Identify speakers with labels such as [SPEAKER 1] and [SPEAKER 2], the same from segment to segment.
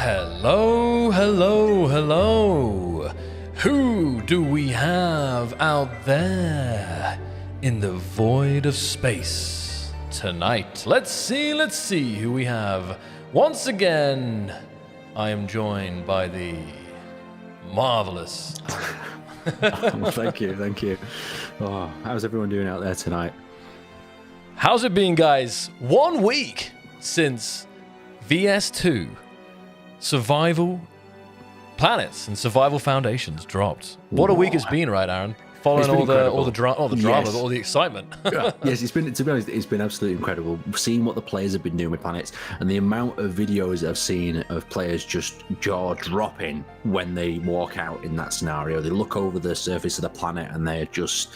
[SPEAKER 1] Hello, hello, hello. Who do we have out there in the void of space tonight? Let's see who we have. Once again, I am joined by the marvelous.
[SPEAKER 2] Well, thank you. Oh, how's everyone doing out there tonight?
[SPEAKER 1] How's it been, guys? 1 week since VS2 Survival Planets and Survival Foundations dropped. What a week it's been, right, Aaron? Following all the drama,
[SPEAKER 2] yes.
[SPEAKER 1] all the excitement.
[SPEAKER 2] Yes, it's been, to be honest, it's been absolutely incredible seeing what the players have been doing with planets and the amount of videos I've seen of players just jaw dropping when they walk out in that scenario. They look over the surface of the planet and they're just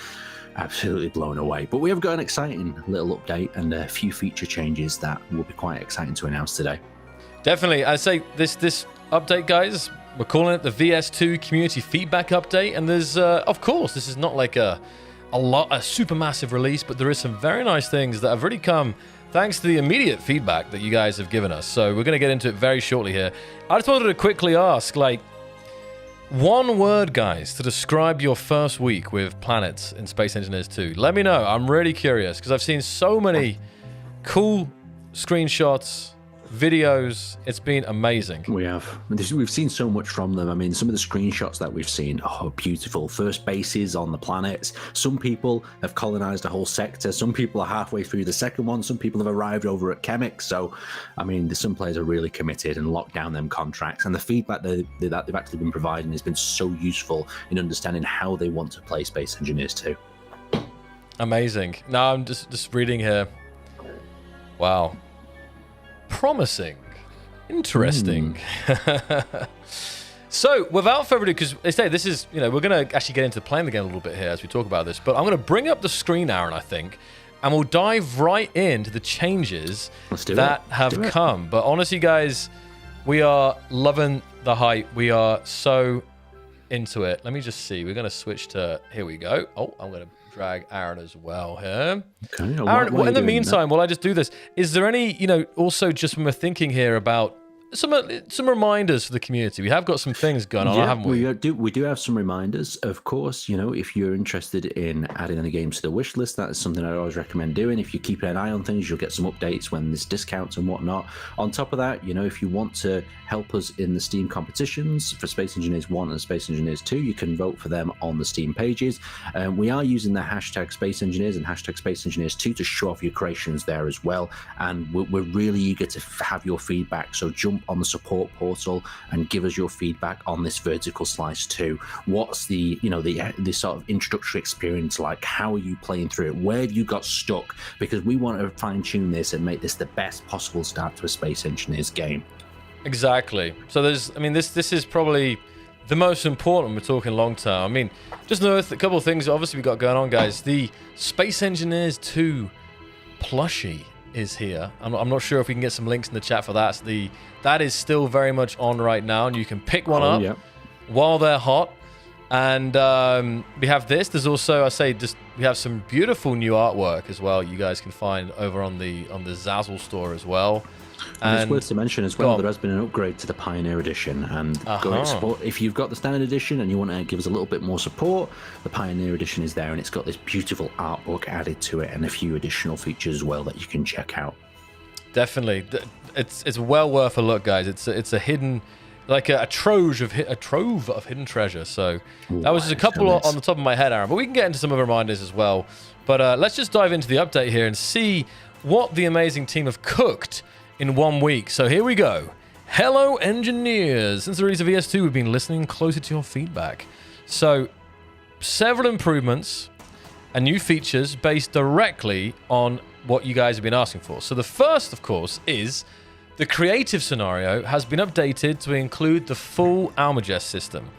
[SPEAKER 2] absolutely blown away. But we have got an exciting little update and a few feature changes that will be quite exciting to announce today. Definitely.
[SPEAKER 1] I'd say this update, guys, we're calling it the VS2 Community Feedback Update. And there's, of course, this is not like a super massive release, but there is some very nice things that have really come thanks to the immediate feedback that you guys have given us. So we're going to get into it very shortly here. I just wanted to quickly ask, one word, guys, to describe your first week with planets in Space Engineers 2. Let me know. I'm really curious because I've seen so many cool screenshots, videos. It's been amazing.
[SPEAKER 2] We've seen so much from them. I mean, some of the screenshots that we've seen are beautiful. First bases on the planets. Some people have colonized a whole sector. Some people are halfway through the second one. Some people have arrived over at Chemic. So, I mean, some players are really committed and locked down them contracts. And the feedback that they've actually been providing has been so useful in understanding how they want to play Space Engineers 2.
[SPEAKER 1] Amazing. Now I'm just reading here. Wow. Promising. Interesting. So, without further ado, because they say this is, we're going to actually get into playing the game a little bit here as we talk about this, but I'm going to bring up the screen, Aaron, I think, and we'll dive right into the changes that have come. But honestly, guys, we are loving the hype. We are so into it. Let me just see. We're going to switch to, here we go. Oh, I'm going to drag Aaron as well here. Okay. Aaron, in the meantime, while I just do this, is there any, also just when we're thinking here about some reminders for the community? We have got some things going on, haven't we?
[SPEAKER 2] We do have some reminders. Of course, if you're interested in adding any games to the wish list, that is something I always recommend doing. If you keep an eye on things, you'll get some updates when there's discounts and whatnot. On top of that, if you want to help us in the Steam competitions for Space Engineers 1 and Space Engineers 2, you can vote for them on the Steam pages. We are using the hashtag Space Engineers and hashtag Space Engineers 2 to show off your creations there as well. And we're really eager to have your feedback. So jump on the support portal and give us your feedback on this vertical slice too. What's the sort of introductory experience like? How are you playing through it? Where have you got stuck? Because we want to fine tune this and make this the best possible start to a Space Engineers game.
[SPEAKER 1] Exactly. So this is probably the most important. We're talking long term. I mean, just note a couple of things obviously we got going on, guys. The Space Engineers 2 plushie is here. I'm not sure if we can get some links in the chat for that. That is still very much on right now, and you can pick one up while they're hot. And we have this. There's also, we have some beautiful new artwork as well. You guys can find over on the Zazzle store as well.
[SPEAKER 2] And it's worth to mention as well, there has been an upgrade to the Pioneer Edition, and if you've got the Standard Edition and you want to give us a little bit more support, the Pioneer Edition is there, and it's got this beautiful art book added to it and a few additional features as well that you can check out.
[SPEAKER 1] Definitely, it's well worth a look, guys. It's a hidden, like a trove of hidden treasure. So that was just a couple on the top of my head, Aaron, but we can get into some of the reminders as well. But let's just dive into the update here and see what the amazing team have cooked in 1 week. So here we go. Hello, engineers. Since the release of VS2, we've been listening closer to your feedback. So several improvements and new features based directly on what you guys have been asking for. So the first, of course, is the creative scenario has been updated to include the full Almagest system.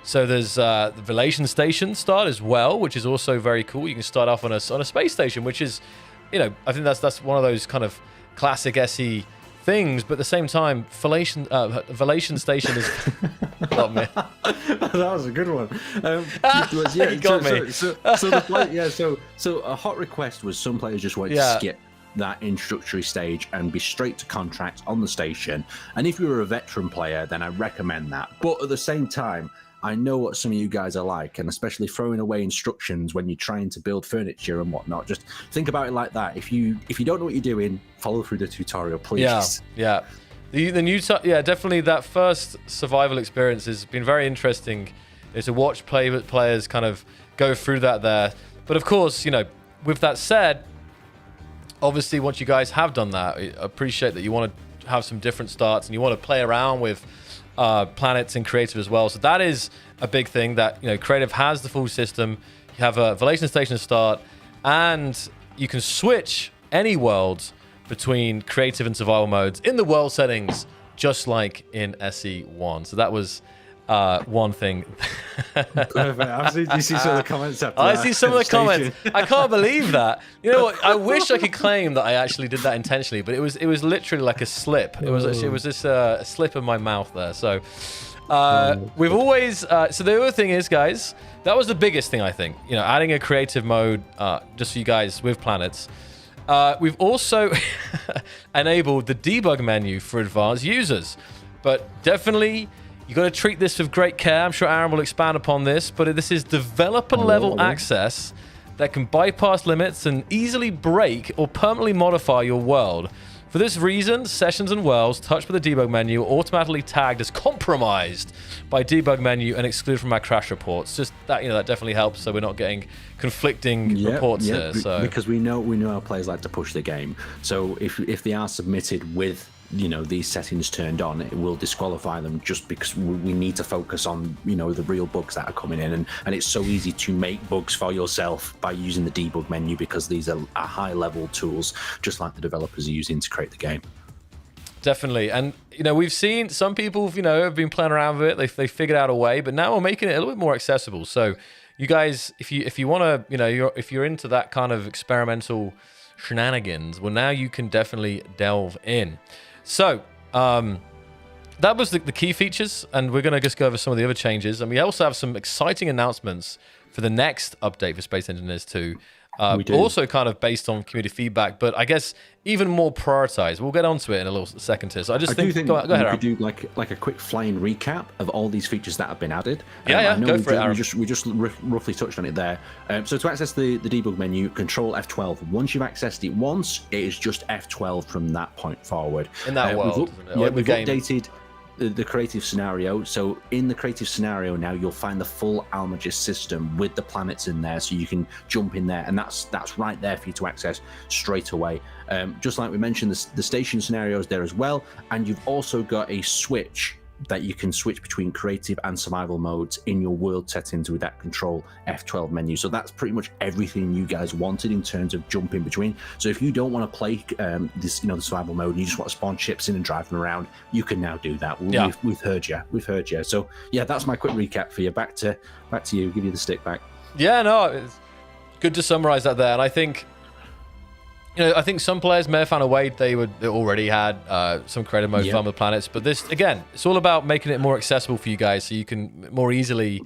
[SPEAKER 1] So there's the Relocation Station start as well, which is also very cool. You can start off on a space station, which is, I think that's one of those kind of classic SE things, but at the same time, Relocation Station is... Oh, man.
[SPEAKER 2] That was a good one.
[SPEAKER 1] You got me.
[SPEAKER 2] So a hot request was some players just wanted to skip that introductory stage and be straight to contract on the station. And if you're a veteran player, then I recommend that. But at the same time, I know what some of you guys are like, and especially throwing away instructions when you're trying to build furniture and whatnot. Just think about it like that. If you don't know what you're doing, follow through the tutorial, please.
[SPEAKER 1] Yeah. The new, definitely that first survival experience has been very interesting. Is to watch players kind of go through that there. But of course, with that said, obviously once you guys have done that, I appreciate that you want to have some different starts and you want to play around with planets in creative as well. So that is a big thing that creative has the full system. You have a Velation station to start, and you can switch any world between creative and survival modes in the world settings, just like in SE1. So that was one thing.
[SPEAKER 2] Perfect. Absolutely. You see some of the comments after
[SPEAKER 1] I see some of the comments. I can't believe that. You know what? I wish I could claim that I actually did that intentionally, but it was literally like a slip. It was just a slip in my mouth there. So we've always. So the other thing is, guys, that was the biggest thing I think. Adding a creative mode just for you guys with planets. We've also enabled the debug menu for advanced users, but definitely. You got to treat this with great care. I'm sure Aaron will expand upon this, but this is developer-level access that can bypass limits and easily break or permanently modify your world. For this reason, sessions and worlds touched by the debug menu are automatically tagged as compromised by debug menu and excluded from our crash reports. Just that, that definitely helps, so we're not getting conflicting reports here. So
[SPEAKER 2] because we know our players like to push the game. So if they are submitted with these settings turned on, it will disqualify them just because we need to focus on the real bugs that are coming in, and it's so easy to make bugs for yourself by using the debug menu because these are high level tools just like the developers are using to create the game.
[SPEAKER 1] Definitely. And we've seen some people have been playing around with it, they figured out a way, but now we're making it a little bit more accessible. So you guys, if you want to if you're into that kind of experimental shenanigans, well, now you can definitely delve in. So, that was the key features, and we're going to just go over some of the other changes. And we also have some exciting announcements for the next update for Space Engineers 2. Also kind of based on community feedback, but I guess even more prioritized. We'll get onto it in a little second here. So I think go ahead, Aaron.
[SPEAKER 2] We could do like a quick flying recap of all these features that have been added.
[SPEAKER 1] Go for it, Aaron.
[SPEAKER 2] We just roughly touched on it there. So to access the debug menu, control F12. Once you've accessed it once, it is just F12 from that point forward.
[SPEAKER 1] In that world,
[SPEAKER 2] we've updated the creative scenario. So in the creative scenario now, you'll find the full Almagist system with the planets in there, so you can jump in there, and that's right there for you to access straight away. Just like we mentioned, the station scenario is there as well, and you've also got a switch that you can switch between creative and survival modes in your world settings with that control F12 menu. So that's pretty much everything you guys wanted in terms of jumping between. So if you don't want to play this, the survival mode, and you just want to spawn ships in and drive them around, you can now do that. We've heard you. So yeah, that's my quick recap for you. Back to you. Give you the stick back.
[SPEAKER 1] Yeah, no, it's good to summarize that there. And I think I think some players may have found a way they already had some creative mode fun with planets, but this, again, it's all about making it more accessible for you guys so you can more easily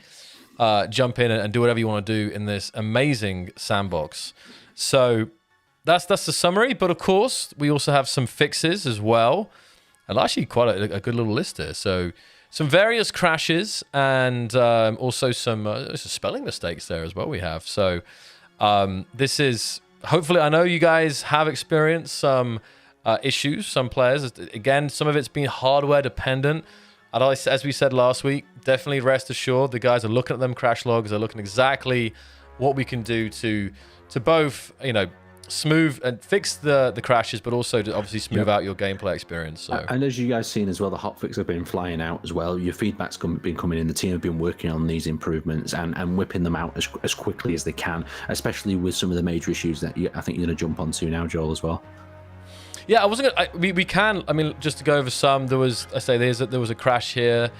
[SPEAKER 1] jump in and do whatever you want to do in this amazing sandbox. So that's the summary, but of course, we also have some fixes as well, and actually quite a good little list here. So some various crashes and also some spelling mistakes there as well we have. So this is... Hopefully, I know you guys have experienced some issues, some players. Again, some of it's been hardware dependent. And as we said last week, definitely rest assured the guys are looking at them crash logs. They're looking exactly what we can do to both, smooth and fix the crashes, but also to obviously smooth out your gameplay experience. So.
[SPEAKER 2] And as you guys seen as well, the hotfix have been flying out as well. Your feedback's been coming in. The team have been working on these improvements and whipping them out as quickly as they can, especially with some of the major issues that I think you're going to jump onto now, Joel, as well.
[SPEAKER 1] Yeah, I wasn't gonna. We can. I mean, just to go over some. There was a crash here,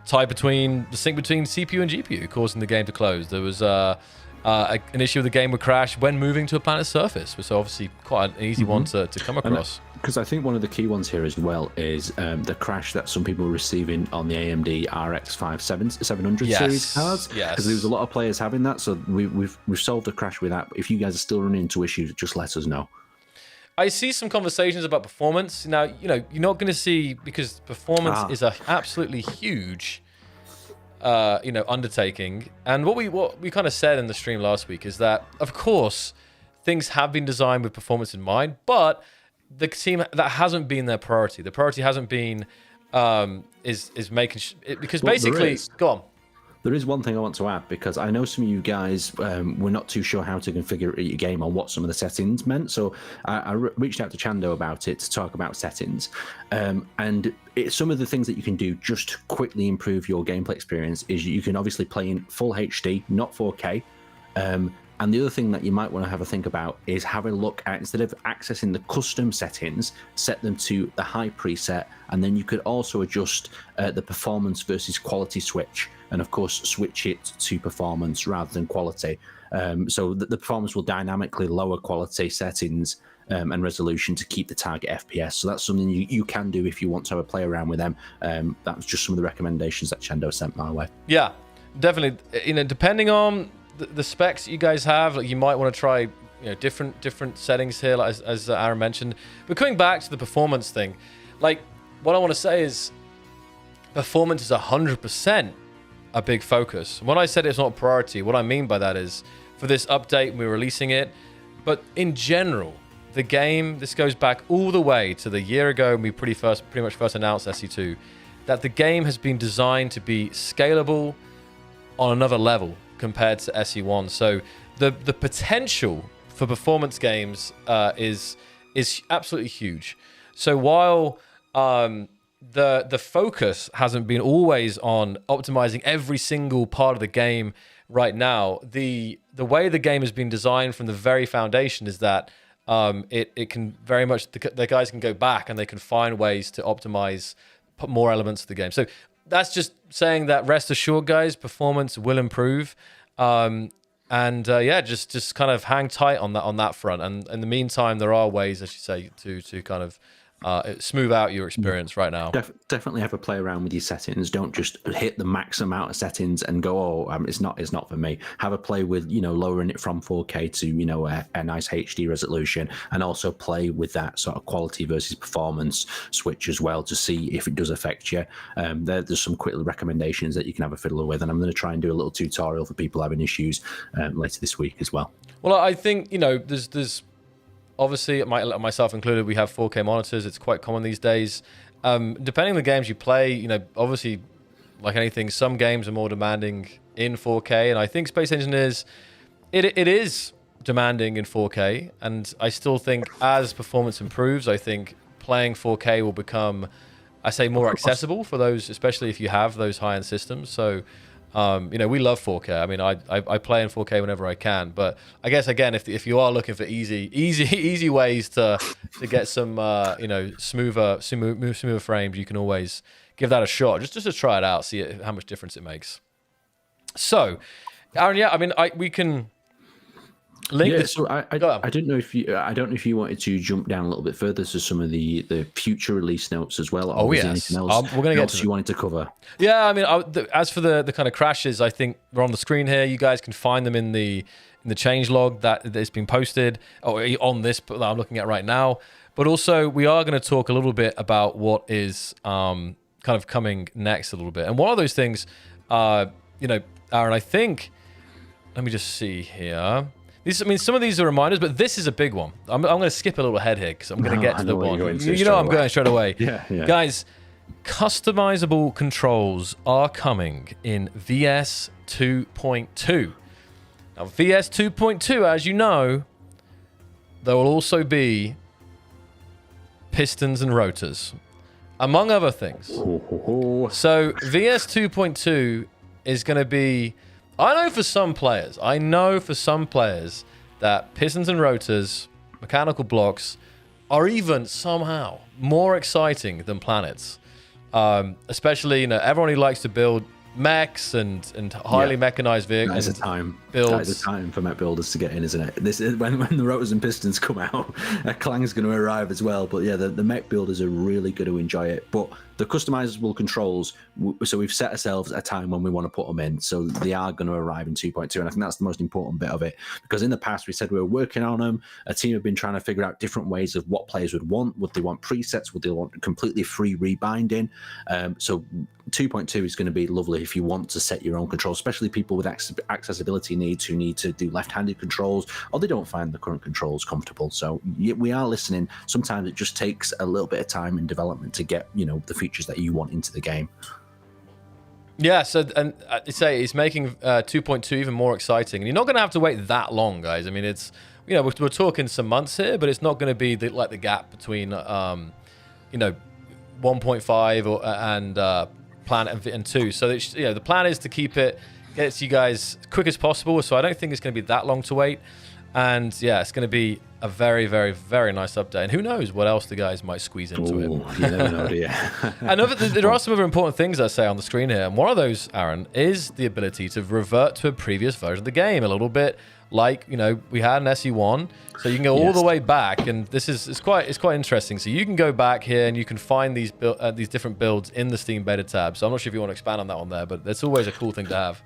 [SPEAKER 1] tied between the sync between CPU and GPU, causing the game to close. There was an issue with the game would crash when moving to a planet's surface, which is obviously quite an easy one to come across.
[SPEAKER 2] Because I think one of the key ones here as well is the crash that some people were receiving on the AMD RX 700 series cards.
[SPEAKER 1] Yes.
[SPEAKER 2] Because there was a lot of players having that, so we've solved a crash with that. But if you guys are still running into issues, just let us know.
[SPEAKER 1] I see some conversations about performance. Now, you're not going to see, because performance is a absolutely huge, undertaking. And what we kind of said in the stream last week is that, of course, things have been designed with performance in mind, but the team, that hasn't been their priority. The priority hasn't been is making because basically, go on.
[SPEAKER 2] There is one thing I want to add, because I know some of you guys were not too sure how to configure your game on what some of the settings meant. So I reached out to Chando about it to talk about settings. And some of the things that you can do just to quickly improve your gameplay experience is you can obviously play in full HD, not 4K. And the other thing that you might want to have a think about is have a look at, instead of accessing the custom settings, set them to the high preset, and then you could also adjust the performance versus quality switch, and of course switch it to performance rather than quality. So the performance will dynamically lower quality settings and resolution to keep the target FPS. So that's something you can do if you want to have a play around with them. That was just some of the recommendations that Chendo sent my way.
[SPEAKER 1] Yeah, definitely. Depending on the specs that you guys have, like, you might want to try different settings here, like, as Aaron mentioned. But coming back to the performance thing, like, what I want to say is performance is 100% a big focus. When I said it's not a priority, what I mean by that is, for this update, we're releasing it, but in general, the game, this goes back all the way to the year ago when we pretty much first announced SE2, that the game has been designed to be scalable on another level compared to SE1. So the potential for performance games is absolutely huge. So while the focus hasn't been always on optimizing every single part of the game right now, the way the game has been designed from the very foundation is that it can very much, the guys can go back and they can find ways to optimize, put more elements of the game. So that's just saying that, rest assured, guys, performance will improve. Just kind of hang tight on that front. And in the meantime, there are ways, as you say, to kind of smooth out your experience right now.
[SPEAKER 2] Definitely have a play around with your settings. Don't just hit the max amount of settings and go, it's not for me. Have a play with, lowering it from 4K to, a nice HD resolution, and also play with that sort of quality versus performance switch as well to see if it does affect you. There's some quick recommendations that you can have a fiddle with, and I'm going to try and do a little tutorial for people having issues later this week as well. Well,
[SPEAKER 1] I think, there's obviously, myself included, we have 4K monitors. It's quite common these days. Depending on the games you play, obviously, like anything, some games are more demanding in 4K, and I think Space Engineers, it is demanding in 4K, and I still think as performance improves, I think playing 4K will become, I say, more accessible for those, especially if you have those high-end systems. So, we love 4K. I mean, I play in 4K whenever I can, but I guess, again, if you are looking for easy ways to get some smoother frames, you can always give that a shot, just to try it out, see how much difference it makes. So, Aaron, we can link this.
[SPEAKER 2] So I don't know if you wanted to jump down a little bit further to some of the future release notes as well.
[SPEAKER 1] Or yes,
[SPEAKER 2] anything else,
[SPEAKER 1] we're going to get to
[SPEAKER 2] you wanted to cover.
[SPEAKER 1] Yeah, I mean, as for the kind of crashes, I think they're on the screen here. You guys can find them in the change log that has been posted, or on this that I'm looking at right now. But also, we are going to talk a little bit about what is kind of coming next a little bit. And one of those things, Aaron, I think, let me just see here. Some of these are reminders, but this is a big one. I'm going to skip a little ahead here because I'm going to get to the one. I'm going straight away.
[SPEAKER 2] Yeah.
[SPEAKER 1] Guys, customizable controls are coming in VS 2.2. Now, VS 2.2, as you know, there will also be pistons and rotors, among other things. So VS 2.2 is going to be... I know for some players that pistons and rotors, mechanical blocks, are even somehow more exciting than planets. Especially, everyone who likes to build mechs and highly mechanized vehicles.
[SPEAKER 2] There's a time.
[SPEAKER 1] builds.
[SPEAKER 2] It's the time for mech builders to get in, isn't it? This is when the rotors and pistons come out, Clang's going to arrive as well. But yeah, the mech builders are really going to enjoy it. But the customizable controls, so we've set ourselves a time when we want to put them in. So they are going to arrive in 2.2. And I think that's the most important bit of it. Because in the past, we said we were working on them. A team have been trying to figure out different ways of what players would want. Would they want presets? Would they want completely free rebinding? So 2.2 is going to be lovely if you want to set your own controls, especially people with accessibility needs who need to do left-handed controls, or they don't find the current controls comfortable. So we are listening. Sometimes it just takes a little bit of time in development to get, the features that you want into the game.
[SPEAKER 1] Yeah, so and I say it's making 2.2 even more exciting, and you're not going to have to wait that long, guys. I mean, it's we're talking some months here, but it's not going to be like the gap between 1.5 and Planet and 2. So the plan is to get it to you guys as quick as possible. So I don't think it's going to be that long to wait, and yeah, it's going to be a very, very, very nice update. And who knows what else the guys might squeeze into it.
[SPEAKER 2] You never know, do you?
[SPEAKER 1] And there are some other important things I say on the screen here. And one of those, Aaron, is the ability to revert to a previous version of the game. A little bit like, we had an SE1. So you can go all the way back. And this is it's quite interesting. So you can go back here and you can find these different builds in the Steam beta tab. So I'm not sure if you want to expand on that one there, but it's always a cool thing to have.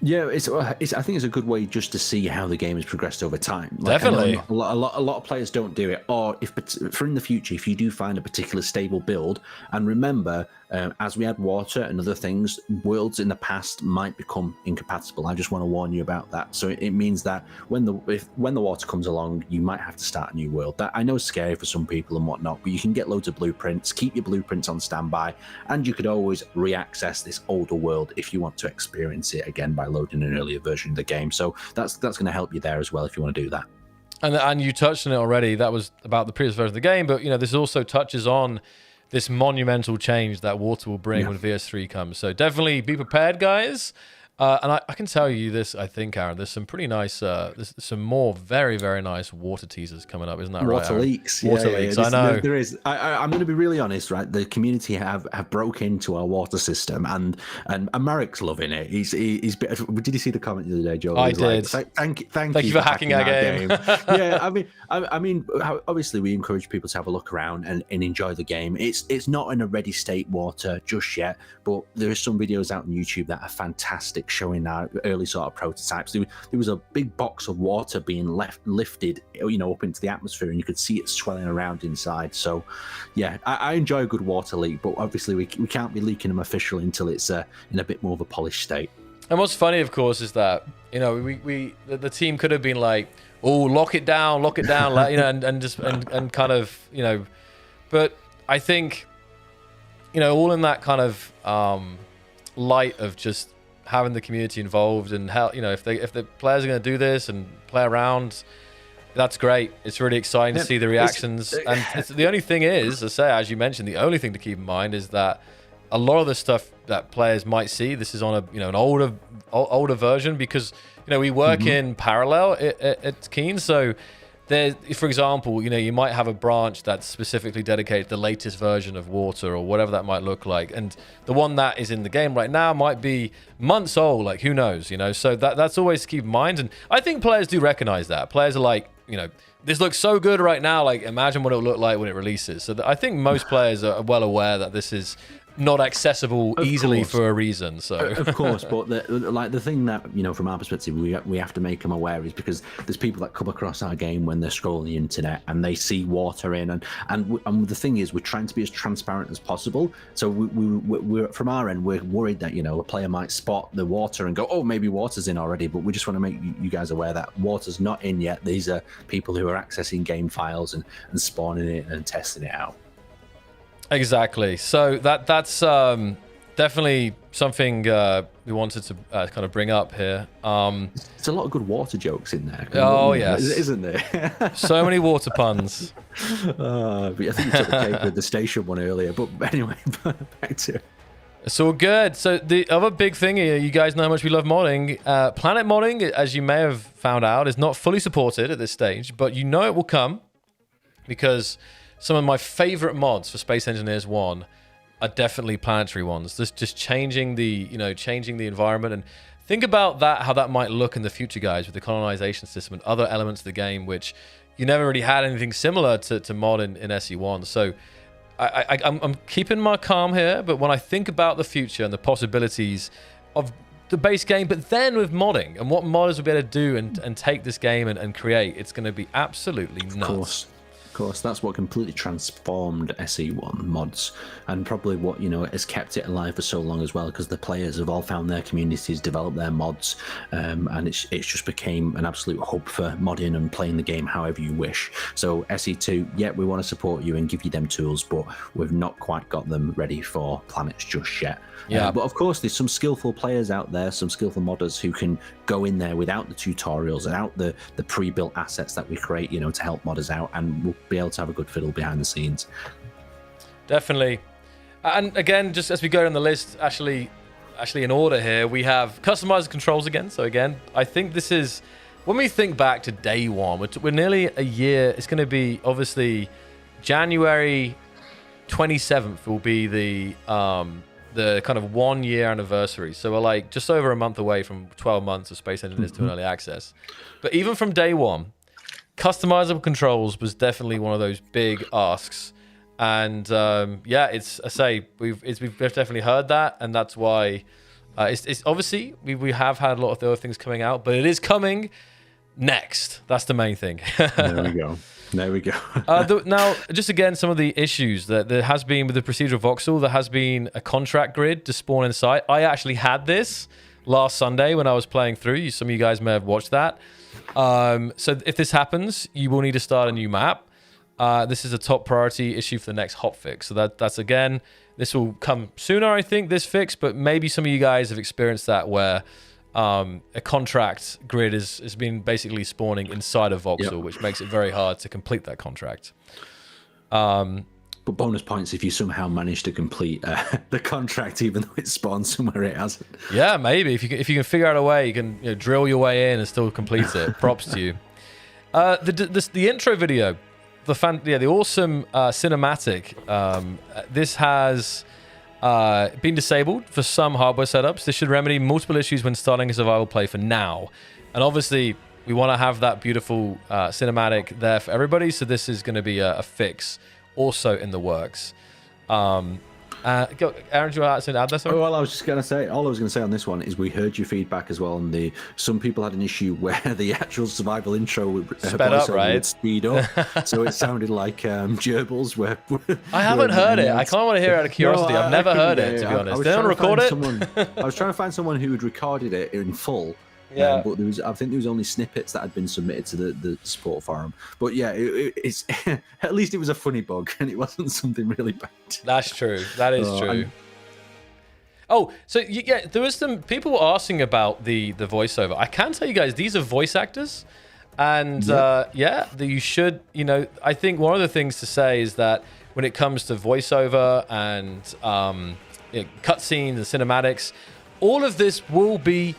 [SPEAKER 2] Yeah, I think it's a good way just to see how the game has progressed over time.
[SPEAKER 1] Definitely.
[SPEAKER 2] A lot of players don't do it. Or for in the future, if you do find a particular stable build, and remember, as we add water and other things, worlds in the past might become incompatible. I just want to warn you about that. So it means that when the water comes along, you might have to start a new world. That I know is scary for some people and whatnot, but you can get loads of blueprints, keep your blueprints on standby, and you could always re-access this older world if you want to experience it again by loading an earlier version of the game. So that's going to help you there as well if you want to do that.
[SPEAKER 1] And you touched on it already. That was about the previous version of the game, but this also touches on this monumental change that water will bring when VS3 comes. So definitely be prepared, guys. And I can tell you this, I think, Aaron, there's some pretty nice, there's some more very, very nice water teasers coming up, isn't that right,
[SPEAKER 2] Water leaks.
[SPEAKER 1] Water leaks, I know.
[SPEAKER 2] There is. I'm going to be really honest, right? The community have broke into our water system, and Marek's loving it. He's did you see the comment the other day, Joe?
[SPEAKER 1] I did.
[SPEAKER 2] Like, thank you
[SPEAKER 1] for hacking our game.
[SPEAKER 2] Yeah, I mean, obviously we encourage people to have a look around and enjoy the game. It's not in a ready state water just yet, but there are some videos out on YouTube that are fantastic, showing our early sort of prototypes. There was a big box of water being lifted, up into the atmosphere, and you could see it swelling around inside. So, yeah, I enjoy a good water leak, but obviously we can't be leaking them officially until it's in a bit more of a polished state.
[SPEAKER 1] And what's funny, of course, is that the team could have been like, "Oh, lock it down," and kind of, but I think, all in that kind of light of just having the community involved and how if the players are going to do this and play around, that's great. It's really exciting to see the reactions. The only thing is, as you mentioned, the only thing to keep in mind is that a lot of the stuff that players might see, this is on an older version, because we work in parallel at Keen. So there, for example, you might have a branch that's specifically dedicated to the latest version of water or whatever that might look like, and the one that is in the game right now might be months old. Like, who knows? So that's always to keep in mind. And I think players do recognize that. Players are like, this looks so good right now. Like, imagine what it'll look like when it releases. So I think most players are well aware that this is not accessible easily for a reason. So
[SPEAKER 2] of course, but the thing that from our perspective we have to make them aware is because there's people that come across our game when they're scrolling the internet and they see water in, and the thing is we're trying to be as transparent as possible. So we're from our end, we're worried that a player might spot the water and go, oh, maybe water's in already, but we just want to make you guys aware that water's not in yet. These are people who are accessing game files and spawning it and testing it out.
[SPEAKER 1] Exactly. So that's definitely something we wanted to kind of bring up here.
[SPEAKER 2] It's a lot of good water jokes in there.
[SPEAKER 1] Oh, yes.
[SPEAKER 2] Isn't there?
[SPEAKER 1] So many water puns.
[SPEAKER 2] But I think you took the cake with the station one earlier. But anyway, back to it.
[SPEAKER 1] It's all good. So the other big thing here, you guys know how much we love modding. Planet modding, as you may have found out, is not fully supported at this stage, but it will come, because some of my favorite mods for Space Engineers 1 are definitely planetary ones. Just changing the environment and think about that, how that might look in the future, guys, with the colonization system and other elements of the game, which you never really had anything similar to mod in SE1. So I'm keeping my calm here, but when I think about the future and the possibilities of the base game, but then with modding and what modders will be able to do and take this game and create, it's going to be absolutely nuts.
[SPEAKER 2] Of course, that's what completely transformed SE1 mods, and probably what has kept it alive for so long as well, because the players have all found their communities, developed their mods, and it's just became an absolute hub for modding and playing the game however you wish. So SE2, yeah, we want to support you and give you them tools, but we've not quite got them ready for planets just yet.
[SPEAKER 1] Yeah,
[SPEAKER 2] but of course, there's some skillful players out there, some skillful modders who can go in there without the tutorials, without the pre-built assets that we create, to help modders out, and we'll be able to have a good fiddle behind the scenes.
[SPEAKER 1] Definitely. And again, just as we go down the list, actually in order here, we have customized controls again. So again, I think this is, when we think back to day one, we're nearly a year. It's going to be obviously January 27th will be the kind of 1 year anniversary. So we're like just over a month away from 12 months of Space Engineers to an early access. But even from day one, customizable controls was definitely one of those big asks. And yeah, we've definitely heard that, and that's why it's obviously we have had a lot of the other things coming out, but it is coming next. That's the main thing.
[SPEAKER 2] There we go.
[SPEAKER 1] Now, just again, some of the issues that there has been with the procedural voxel, there has been a contract grid to spawn in sight. I actually had this last Sunday when I was playing through. Some of you guys may have watched that. So if this happens, you will need to start a new map. This is a top priority issue for the next hotfix. So that's again, this will come sooner, I think, this fix, but maybe some of you guys have experienced that where a contract grid has been basically spawning inside of voxel, which makes it very hard to complete that contract.
[SPEAKER 2] But bonus points if you somehow manage to complete the contract, even though it's spawned somewhere it hasn't.
[SPEAKER 1] Yeah, maybe if you can figure out a way, you can drill your way in and still complete it. Props to you. The intro video, the awesome cinematic. This has been disabled for some hardware setups. This should remedy multiple issues when starting a survival play for now. And obviously, we want to have that beautiful cinematic there for everybody. So this is going to be a fix also in the works. Aaron, do you want to add this?
[SPEAKER 2] Well, all I was going to say on this one is we heard your feedback as well. And some people had an issue where the actual survival intro would speed up. So it sounded like gerbils.
[SPEAKER 1] I haven't heard it. I kind of want to hear it out of curiosity. I've never heard it, to be honest. They don't record it?
[SPEAKER 2] I was trying to find someone who had recorded it in full.
[SPEAKER 1] Yeah,
[SPEAKER 2] but I think there was only snippets that had been submitted to the support forum. But yeah, it's at least it was a funny bug and it wasn't something really bad.
[SPEAKER 1] That's true. That is true. Oh, so yeah, there was some people asking about the voiceover. I can tell you guys, these are voice actors, and you should. I think one of the things to say is that when it comes to voiceover and cutscenes and cinematics, all of this will be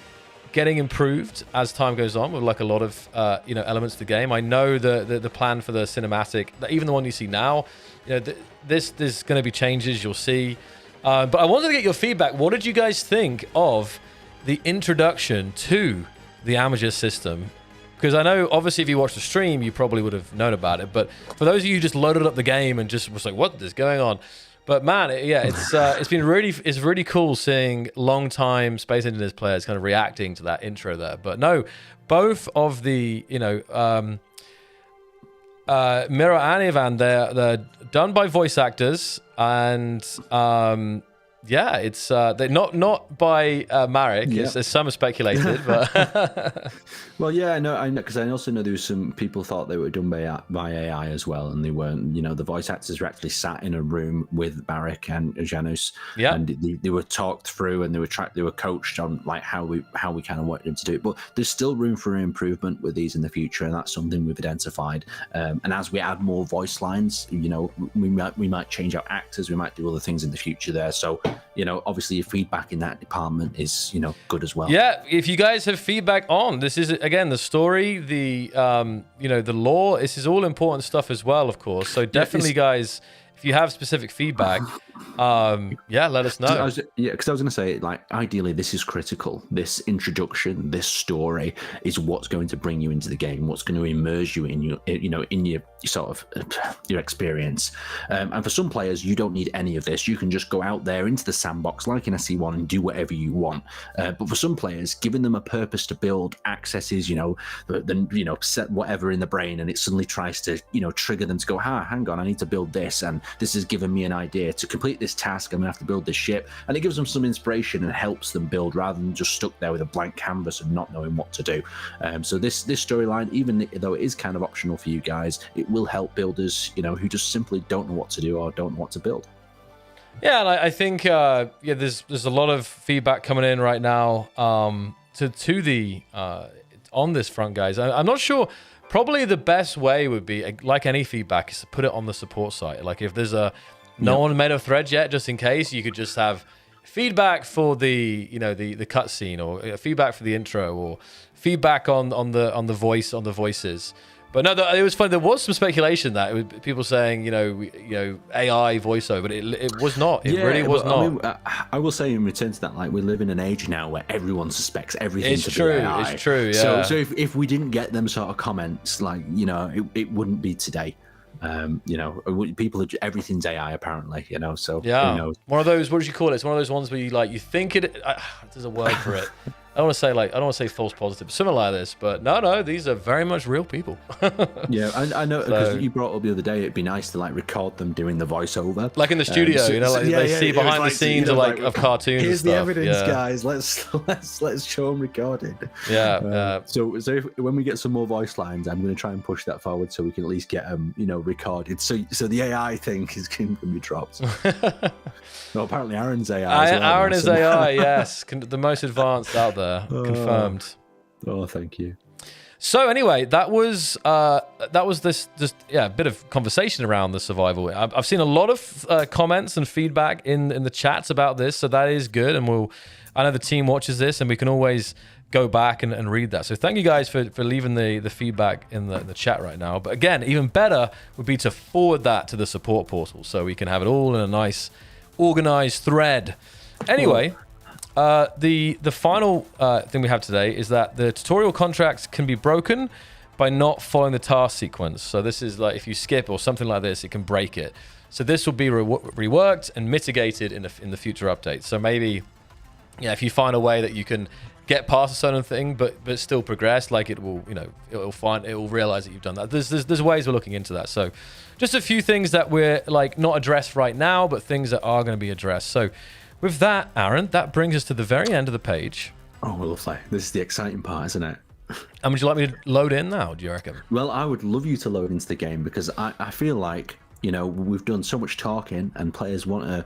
[SPEAKER 1] getting improved as time goes on with like a lot of elements of the game. I know the plan for the cinematic, even the one you see now, there's going to be changes you'll see. But I wanted to get your feedback. What did you guys think of the introduction to the amateur system? Because I know, obviously, if you watched the stream, you probably would have known about it. But for those of you who just loaded up the game and just was like, "What is going on?" But man, it's been really cool seeing long-time Space Engineers players kind of reacting to that intro there. But no, both of the Miro and Ivan, they're done by voice actors, and it's they're not by Marek.
[SPEAKER 2] Yep.
[SPEAKER 1] As some have speculated, but
[SPEAKER 2] well, yeah, I know, because I also know there was some people thought they were done by AI as well, and they weren't. The voice actors were actually sat in a room with Marek and Janus, and they were talked through, and they were coached on like how we kind of wanted them to do it. But there's still room for improvement with these in the future, and that's something we've identified. And as we add more voice lines, we might change our actors, we might do other things in the future there. So obviously your feedback in that department is good as well.
[SPEAKER 1] Yeah, if you guys have feedback on this, is again the story, the the lore, this is all important stuff as well, of course. So definitely, guys, if you have specific feedback, yeah, let us know.
[SPEAKER 2] Because I was going to say, like, ideally, this is critical. This introduction, this story is what's going to bring you into the game, what's going to immerse you in your, in your sort of your experience. And for some players, you don't need any of this. You can just go out there into the sandbox, like in SC1, and do whatever you want. But for some players, giving them a purpose to build accesses, set whatever in the brain, and it suddenly tries to, trigger them to go, hang on, I need to build this, and this has given me an idea to complete this task. I'm gonna have to build this ship, and it gives them some inspiration and helps them build rather than just stuck there with a blank canvas and not knowing what to do. So this storyline, even though it is kind of optional for you guys, it will help builders, who just simply don't know what to do or don't know what to build.
[SPEAKER 1] Yeah, and I think there's a lot of feedback coming in right now to the on this front, guys. I'm not sure. Probably the best way would be, like any feedback, is to put it on the support site. Like if there's no one made a thread yet, just in case, you could just have feedback for the the cutscene, or feedback for the intro, or feedback on the voices. But no, it was fun. There was some speculation that it was people saying, AI voiceover, but it was not. It really was not.
[SPEAKER 2] I mean, I will say in return to that, like, we live in an age now where everyone suspects everything to be AI.
[SPEAKER 1] It's true. Yeah.
[SPEAKER 2] So if we didn't get them sort of comments, like, it wouldn't be today. People, everything's AI apparently. So
[SPEAKER 1] yeah.
[SPEAKER 2] Who knows?
[SPEAKER 1] One of those. What did you call it? It's one of those ones where you think it. There's a word for it. I don't want to say false positive, something like this, but no, these are very much real people.
[SPEAKER 2] Yeah, I know, because you brought up the other day, it'd be nice to record them doing the voiceover,
[SPEAKER 1] like in the studio, they see behind the scenes of cartoons.
[SPEAKER 2] Here's
[SPEAKER 1] and
[SPEAKER 2] the
[SPEAKER 1] stuff.
[SPEAKER 2] evidence, guys. Let's show them recorded.
[SPEAKER 1] Yeah.
[SPEAKER 2] So when we get some more voice lines, I'm going to try and push that forward so we can at least get them, recorded. So the AI thing is going to be dropped. No, apparently Aaron's AI.
[SPEAKER 1] Aaron is AI. Yes, the most advanced out there. Confirmed.
[SPEAKER 2] Oh, thank you.
[SPEAKER 1] So anyway, that was this a bit of conversation around the survival. I've seen a lot of comments and feedback in the chats about this, so that is good. And I know the team watches this, and we can always go back and read that. So thank you guys for leaving the feedback in the chat right now. But again, even better would be to forward that to the support portal so we can have it all in a nice organized thread. Anyway. The final thing we have today is that the tutorial contracts can be broken by not following the task sequence. So this is like if you skip or something like this, it can break it. So this will be reworked and mitigated in the future updates. So maybe, if you find a way that you can get past a certain thing, but still progress, like it will, it will realize that you've done that. There's ways we're looking into that. So just a few things that we're like not addressed right now, but things that are going to be addressed. So. With that, Aaron, that brings us to the very end of the page.
[SPEAKER 2] Oh, lovely. This is the exciting part, isn't it?
[SPEAKER 1] And would you like me to load in now, do you reckon?
[SPEAKER 2] Well, I would love you to load into the game, because I feel like, we've done so much talking, and players want to,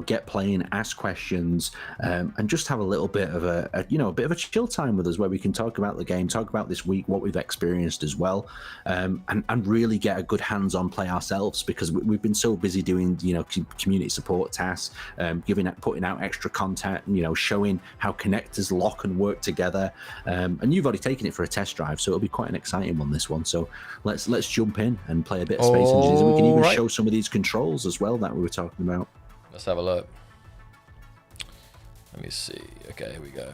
[SPEAKER 2] get playing, ask questions, and just have a little bit of a bit of a chill time with us, where we can talk about the game, talk about this week, what we've experienced as well, and really get a good hands-on play ourselves, because we've been so busy doing, community support tasks, putting out extra content, showing how connectors lock and work together, and you've already taken it for a test drive, so it'll be quite an exciting one, this one. So let's jump in and play a bit of Space Engineers, and we can even show some of these controls as well that we were talking about.
[SPEAKER 1] Let's have a look. Let me see. Okay, here we go.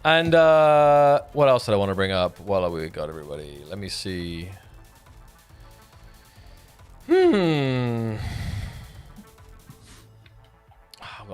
[SPEAKER 1] And what else did I want to bring up while we got everybody? Let me see.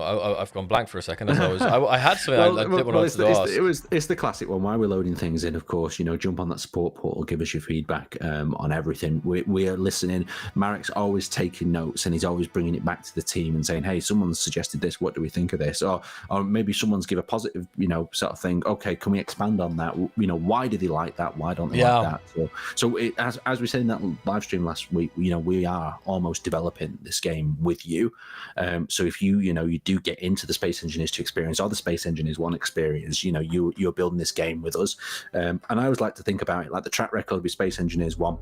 [SPEAKER 1] I've gone blank for a second. As I had something I did want to ask.
[SPEAKER 2] It's the classic one. While we're loading things in, of course, jump on that support portal, give us your feedback on everything. We are listening. Marek's always taking notes, and he's always bringing it back to the team and saying, "Hey, someone's suggested this. What do we think of this?" Or maybe someone's give a positive, sort of thing. Okay, can we expand on that? Why do they like that? Why don't they like that? So as we said in that live stream last week, we are almost developing this game with you. So if you do get into the Space Engineers 2 experience or the Space Engineers 1 experience, you're building this game with us. And I always like to think about it like the track record with Space Engineers 1,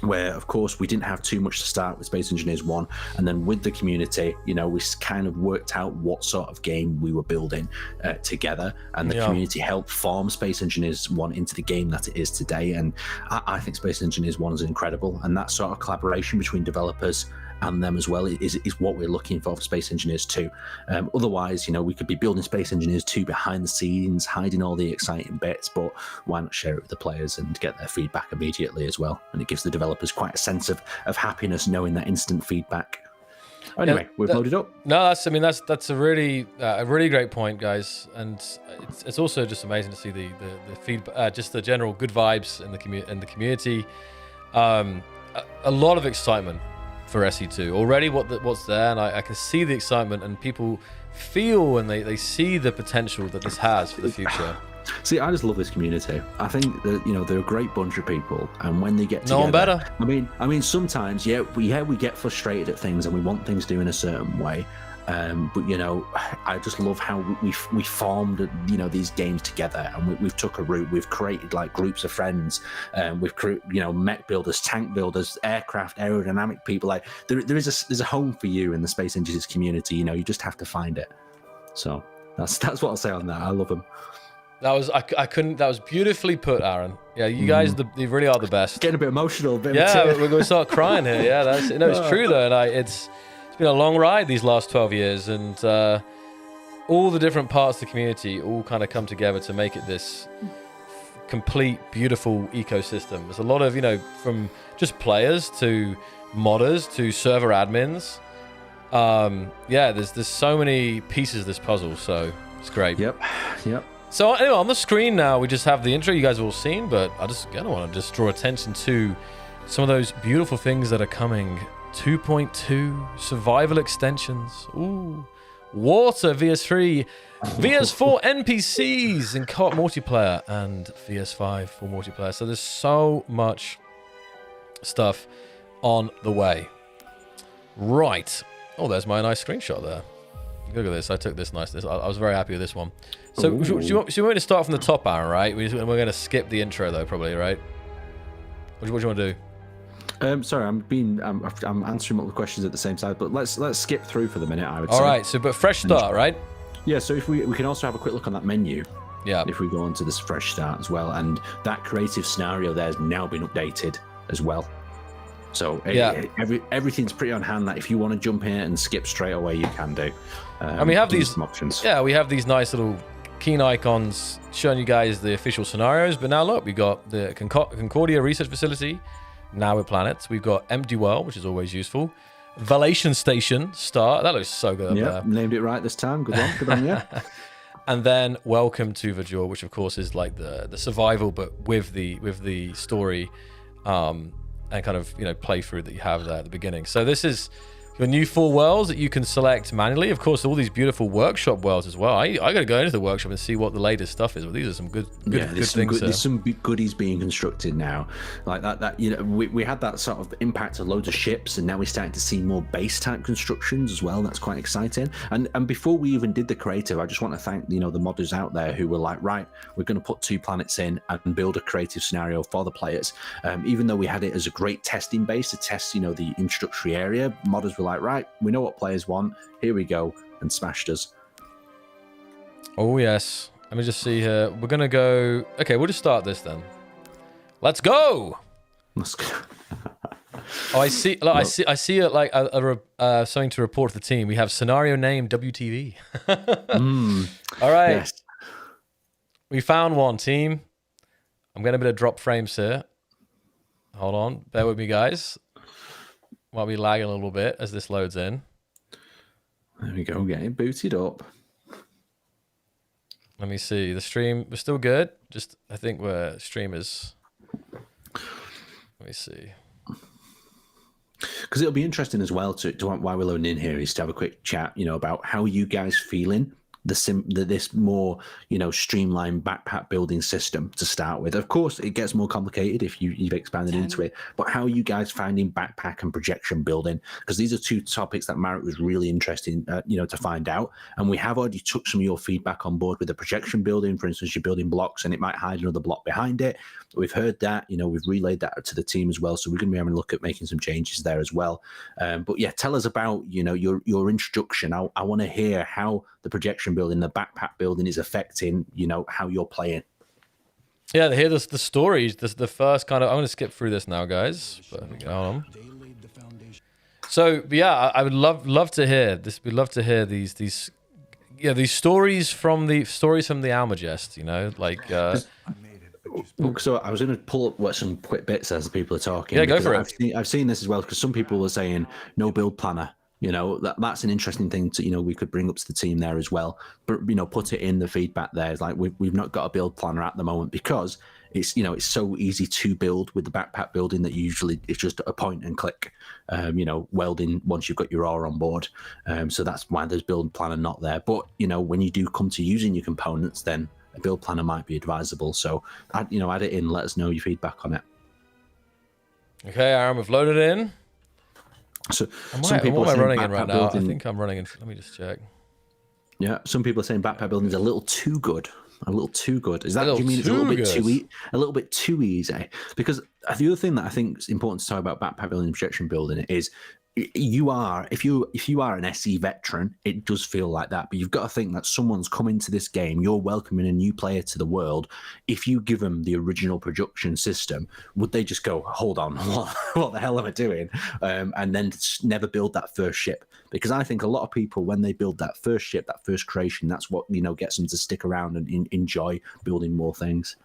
[SPEAKER 2] where of course we didn't have too much to start with Space Engineers 1, and then with the community, we kind of worked out what sort of game we were building together, and the community helped form Space Engineers 1 into the game that it is today. And I think Space Engineers 1 is incredible, and that sort of collaboration between developers and them as well is what we're looking for Space Engineers 2. Otherwise, we could be building Space Engineers 2 behind the scenes, hiding all the exciting bits, but why not share it with the players and get their feedback immediately as well? And it gives the developers quite a sense of happiness knowing that instant feedback. Anyway, we've loaded up.
[SPEAKER 1] No, that's a really great point, guys, and it's also just amazing to see the feedback, just the general good vibes in the community. A lot of excitement for SE2 already. What's there, and I can see the excitement, and people feel and they see the potential that this has for the future.
[SPEAKER 2] See, I just love this community. I think that they're a great bunch of people, and when they get together,
[SPEAKER 1] no one better.
[SPEAKER 2] I mean, sometimes we get frustrated at things, and we want things doing a certain way. But I just love how we formed these games together, and we've took a route. We've created like groups of friends. We've mech builders, tank builders, aircraft, aerodynamic people. Like there's a home for you in the Space Engineers community. You just have to find it. So that's what I'll say on that. I love them.
[SPEAKER 1] That was beautifully put, Aaron. Yeah, you guys, they really are the best.
[SPEAKER 2] Getting a bit emotional. We're
[SPEAKER 1] going to start crying here. Yeah, it's true though, and it's been a long ride these last 12 years, and all the different parts of the community all kind of come together to make it this complete, beautiful ecosystem. There's a lot of from just players to modders to server admins. There's so many pieces of this puzzle, so it's great.
[SPEAKER 2] Yep.
[SPEAKER 1] So anyway, on the screen now, we just have the intro you guys have all seen, but I want to just draw attention to some of those beautiful things that are coming. 2.2 survival extensions. Ooh, water VS3, VS4 NPCs in co-op multiplayer, and VS5 for multiplayer. So there's so much stuff on the way. Right. Oh, there's my nice screenshot there. Look at this. I took this nice. I was very happy with this one. So do you want me to start from the top, Aaron, right? We're going to skip the intro, though, probably, right? What do you want to do?
[SPEAKER 2] Sorry, I'm answering all the questions at the same time, but let's skip through for the minute, I would say.
[SPEAKER 1] All right, but fresh start, right?
[SPEAKER 2] Yeah, so if we can also have a quick look on that menu.
[SPEAKER 1] Yeah.
[SPEAKER 2] If we go on to this fresh start as well, and that creative scenario there has now been updated as well. So everything's pretty on hand that if you want to jump in and skip straight away, you can do.
[SPEAKER 1] And we have these
[SPEAKER 2] options.
[SPEAKER 1] Yeah, we have these nice little keen icons showing you guys the official scenarios. But now look, we got the Concordia Research Facility, now with planets. We've got Empty World, which is always useful. Valation Station start. That looks so good.
[SPEAKER 2] Yeah, named it right this time. Good one. Good on you.
[SPEAKER 1] And then Welcome to Vajor, which of course is like the survival, but with the story, and kind of playthrough that you have there at the beginning. So this is your new 4 worlds that you can select manually. Of course, all these beautiful workshop worlds as well. I got to go into the workshop and see what the latest stuff is. But these are some good things.
[SPEAKER 2] There's some goodies being constructed now, like that. We had that sort of impact of loads of ships, and now we're starting to see more base type constructions as well. That's quite exciting. And before we even did the creative, I just want to thank the modders out there who were like, right, we're going to put 2 planets in and build a creative scenario for the players. Even though we had it as a great testing base to test, the introductory area, modders were like, right, we know what players want, here we go, and smashed us.
[SPEAKER 1] Oh yes, let me just see here. We're gonna go, okay, we'll just start this then. Let's go. Oh, I see. Look, I see it like something to report to the team. We have scenario name WTV. All right, yes. We found one, team. I'm getting a bit of drop frames here. Hold on, bear with me, guys. Might be lagging a little bit as this loads in.
[SPEAKER 2] There we go, getting booted up.
[SPEAKER 1] Let me see. The stream was still good. Just I think where stream is. Let me see.
[SPEAKER 2] Because it'll be interesting as well to while we're loading in here is to have a quick chat, about how you guys feeling this more streamlined backpack building system to start with. Of course, it gets more complicated if you've expanded into it. But how are you guys finding backpack and projection building? Because these are 2 topics that Marek was really interested in, to find out. And we have already took some of your feedback on board with the projection building. For instance, you're building blocks and it might hide another block behind it. We've heard that. We've relayed that to the team as well. So we're going to be having a look at making some changes there as well. But yeah, tell us about your introduction. I want to hear how the projection building, the backpack building is affecting, how you're playing.
[SPEAKER 1] Yeah, here the stories. The first kind of, I'm going to skip through this now, guys. But hold on. So yeah, I would love to hear this. We'd love to hear these stories from the Almagest. You know, like.
[SPEAKER 2] So I was going to pull up some quick bits as people are talking.
[SPEAKER 1] Yeah, go for it.
[SPEAKER 2] I've seen this as well because some people were saying no build planner. You know, that's an interesting thing to, you know, we could bring up to the team there as well. But, you know, put it in the feedback there. It's like we've not got a build planner at the moment because it's, you know, it's so easy to build with the backpack building that usually it's just a point and click, you know, welding once you've got your ore on board. So that's why there's build planner not there. But, you know, when you do come to using your components, then a build planner might be advisable. So, add it in. Let us know your feedback on it.
[SPEAKER 1] Okay, Aaron, we've loaded in.
[SPEAKER 2] So
[SPEAKER 1] what am I running in right now? I think I'm running in. Let me just check.
[SPEAKER 2] Yeah, some people are saying backpack building is a little too good. A little too good. Is that? Do you mean it's a little bit too easy? Because the other thing that I think is important to talk about backpack building and projection building is if you are an SE veteran, it does feel like that. But you've got to think that someone's come into this game. You're welcoming a new player to the world. If you give them the original production system, would they just go, "Hold on, what the hell am I doing?" And then never build that first ship? Because I think a lot of people, when they build that first ship, that first creation, that's what, you know, gets them to stick around and enjoy building more things.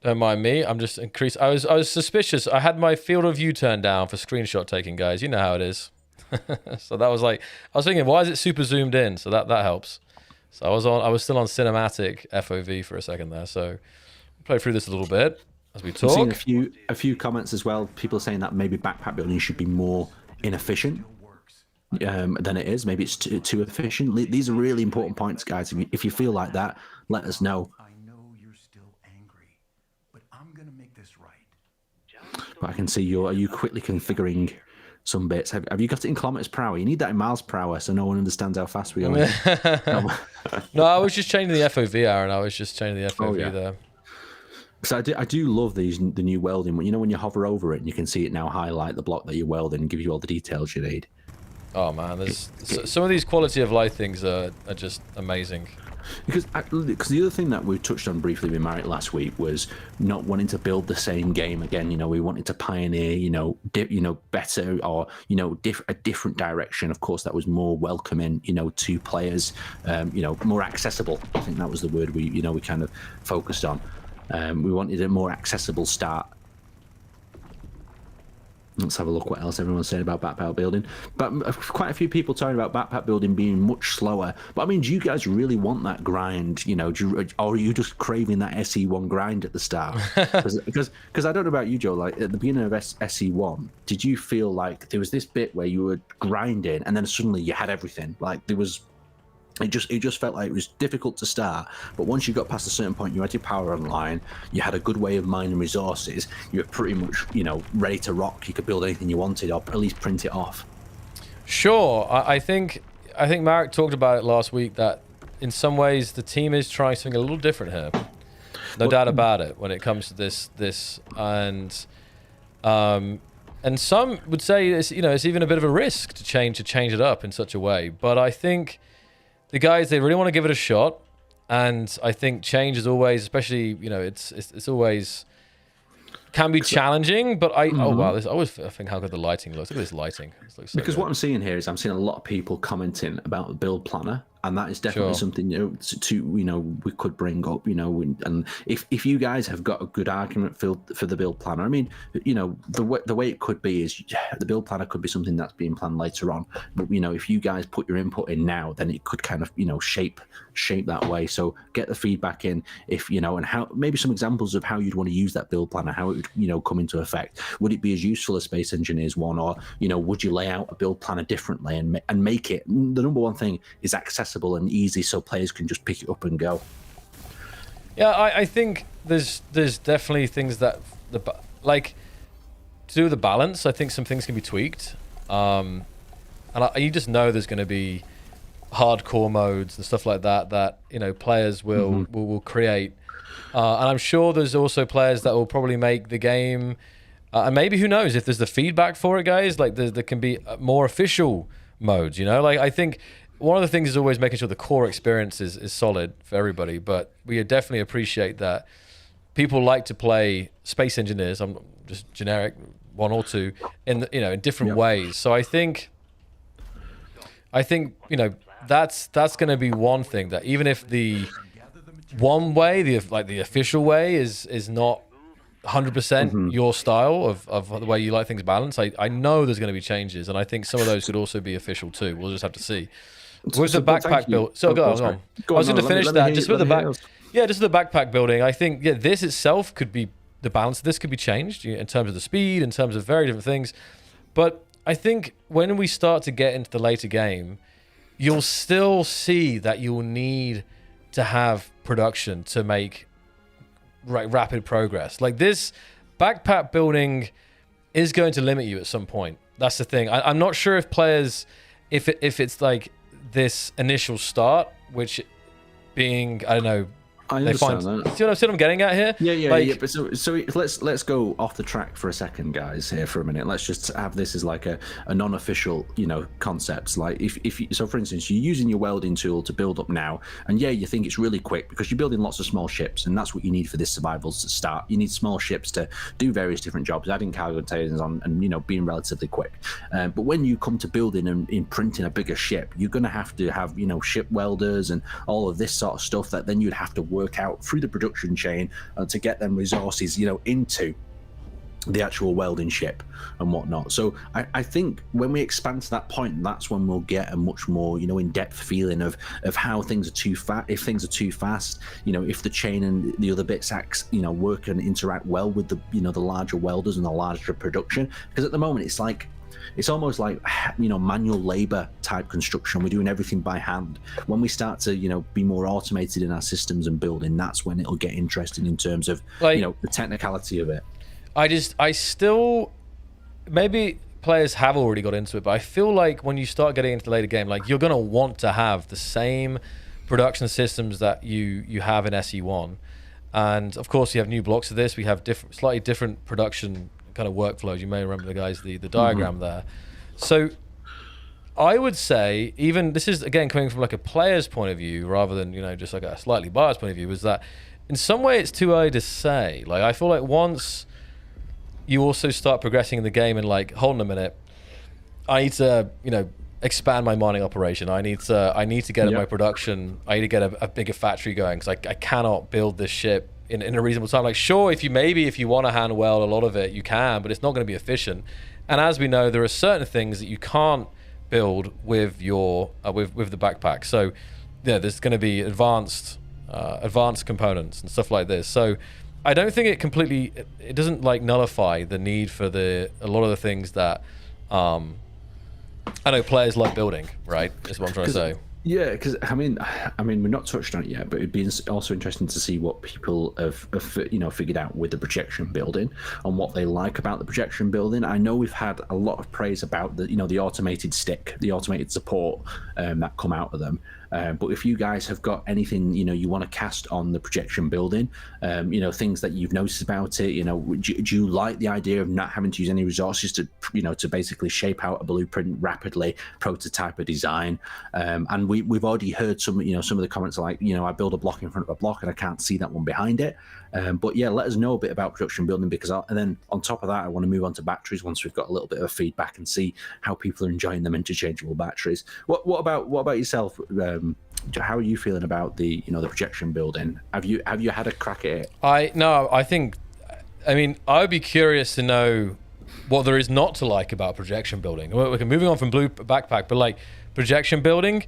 [SPEAKER 1] Don't mind me. I'm just increased. I was suspicious. I had my field of view turned down for screenshot taking, guys. You know how it is. So that was like, I was thinking, why is it super zoomed in? So that helps. So I was still on cinematic FOV for a second there. So play through this a little bit as we talk.
[SPEAKER 2] I've seen a few comments as well. People saying that maybe backpack building should be more inefficient than it is. Maybe it's too efficient. These are really important points, guys. If you feel like that, let us know. But I can see you quickly configuring some bits. Have you got it in kilometers per hour? You need that in miles per hour so no one understands how fast we are.
[SPEAKER 1] No, I was just changing the FOV, Aaron. I was just changing the FOV there.
[SPEAKER 2] So I do love the new welding. You know, when you hover over it and you can see it now highlight the block that you're welding and give you all the details you need.
[SPEAKER 1] Oh man, there's some of these quality of life things are just amazing.
[SPEAKER 2] Because the other thing that we touched on briefly with Marek last week was not wanting to build the same game again. You know, we wanted to pioneer, better or, a different direction. Of course, that was more welcoming, to players, more accessible. I think that was the word we kind of focused on. We wanted a more accessible start. Let's have a look what else everyone's saying about backpack building. But quite a few people talking about backpack building being much slower. But I mean, do you guys really want that grind? Or are you just craving that SE1 grind at the start? Because I don't know about you, Joe. Like at the beginning of SE1, did you feel like there was this bit where you were grinding and then suddenly you had everything? Like there was. It just felt like it was difficult to start, but once you got past a certain point, you had your power online, you had a good way of mining resources, you were pretty much, ready to rock. You could build anything you wanted or at least print it off. Sure.
[SPEAKER 1] I think Marek talked about it last week that in some ways the team is trying something a little different here. No doubt about it when it comes to this and some would say it's even a bit of a risk to change it up in such a way, but I think the guys, they really want to give it a shot, and I think change is always, especially, it's always can be challenging, but I always think how good the lighting looks. Look at this lighting. It looks so
[SPEAKER 2] because
[SPEAKER 1] good.
[SPEAKER 2] What I'm seeing here is I'm seeing a lot of people commenting about the build planner, and that is definitely something we could bring up, and if you guys have got a good argument for the build planner, I mean, the way it could be is the build planner could be something that's being planned later on, but if you guys put your input in now, then it could kind of shape that way. So get the feedback in, and how maybe some examples of how you'd want to use that build planner, how it would come into effect. Would it be as useful as Space Engineers 1, or would you lay out a build planner differently and make it, the number one thing is accessible and easy so players can just pick it up and go.
[SPEAKER 1] Yeah, I think there's definitely things that to do with the balance. I think some things can be tweaked, and you just know there's going to be hardcore modes and stuff like that players will create, and I'm sure there's also players that will probably make the game, and maybe, who knows, if there's the feedback for it, guys, like there can be more official modes. I think one of the things is always making sure the core experience is solid for everybody, but we definitely appreciate that people like to play Space Engineers. I'm just generic 1 or 2 in in different ways. So I think that's going to be one thing, that even if the one way, the official way is not 100% your style of the way you like things balanced, I know there's going to be changes, and I think some of those could also be official too. We'll just have to see. With the backpack build, so go on. I was going to finish that just with the just the backpack building. I think this itself could be the balance. This could be changed in terms of the speed, in terms of very different things. But I think when we start to get into the later game, you'll still see that you'll need to have production to make rapid progress. Like, this backpack building is going to limit you at some point. That's the thing. I'm not sure if players, if it's like this initial start, which being, I don't know,
[SPEAKER 2] I understand that.
[SPEAKER 1] See what I'm getting at here?
[SPEAKER 2] Yeah. But so let's go off the track for a second, guys. Here for a minute. Let's just have this as like a non-official, concept. Like if so, for instance, you're using your welding tool to build up now, and you think it's really quick because you're building lots of small ships, and that's what you need for this survival to start. You need small ships to do various different jobs, adding cargo containers on, and being relatively quick. But when you come to building and imprinting a bigger ship, you're going to have ship welders and all of this sort of stuff that then you'd have to work out through the production chain to get them resources into the actual welding ship and whatnot. So I think when we expand to that point, that's when we'll get a much more in-depth feeling of how things are too fast. If things are too fast, if the chain and the other bits work and interact well with the the larger welders and the larger production. Because at the moment it's almost like manual labor type construction. We're doing everything by hand. When we start to be more automated in our systems and building, that's when it'll get interesting in terms of the technicality of it.
[SPEAKER 1] I still, maybe players have already got into it, but I feel like when you start getting into the later game, like, you're going to want to have the same production systems that you have in SE1. And of course you have new blocks of this. We have slightly different production kind of workflows. You may remember the diagram there. So I would say, even this is again coming from like a player's point of view rather than just like a slightly biased point of view, is that in some way it's too early to say. Like, I feel like once you also start progressing in the game and like, hold on a minute, I need to expand my mining operation. I need to get my production. I need to get a bigger factory going, because I cannot build this ship in a reasonable time. Like, sure, if you want to hand weld a lot of it, you can, but it's not going to be efficient. And as we know, there are certain things that you can't build with your with the backpack. So there's going to be advanced components and stuff like this. So I don't think it doesn't like nullify the need for a lot of the things that I know players love building, right? Is what I'm trying to say.
[SPEAKER 2] Yeah, because I mean, we're not touched on it yet, but it'd be also interesting to see what people have figured out with the projection building and what they like about the projection building. I know we've had a lot of praise about the automated stick, the automated support that come out of them. But if you guys have got anything you want to cast on the projection building, things that you've noticed about it, do you like the idea of not having to use any resources to basically shape out a blueprint rapidly, prototype a design? And we've already heard some of the comments like, I build a block in front of a block and I can't see that one behind it. But yeah, let us know a bit about production building, because and then on top of that, I want to move on to batteries once we've got a little bit of feedback and see how people are enjoying them interchangeable batteries. What about yourself? How are you feeling about the projection building? Have you had a crack at it?
[SPEAKER 1] I mean, I would be curious to know what there is not to like about projection building. We're moving on from blue backpack, but like projection building,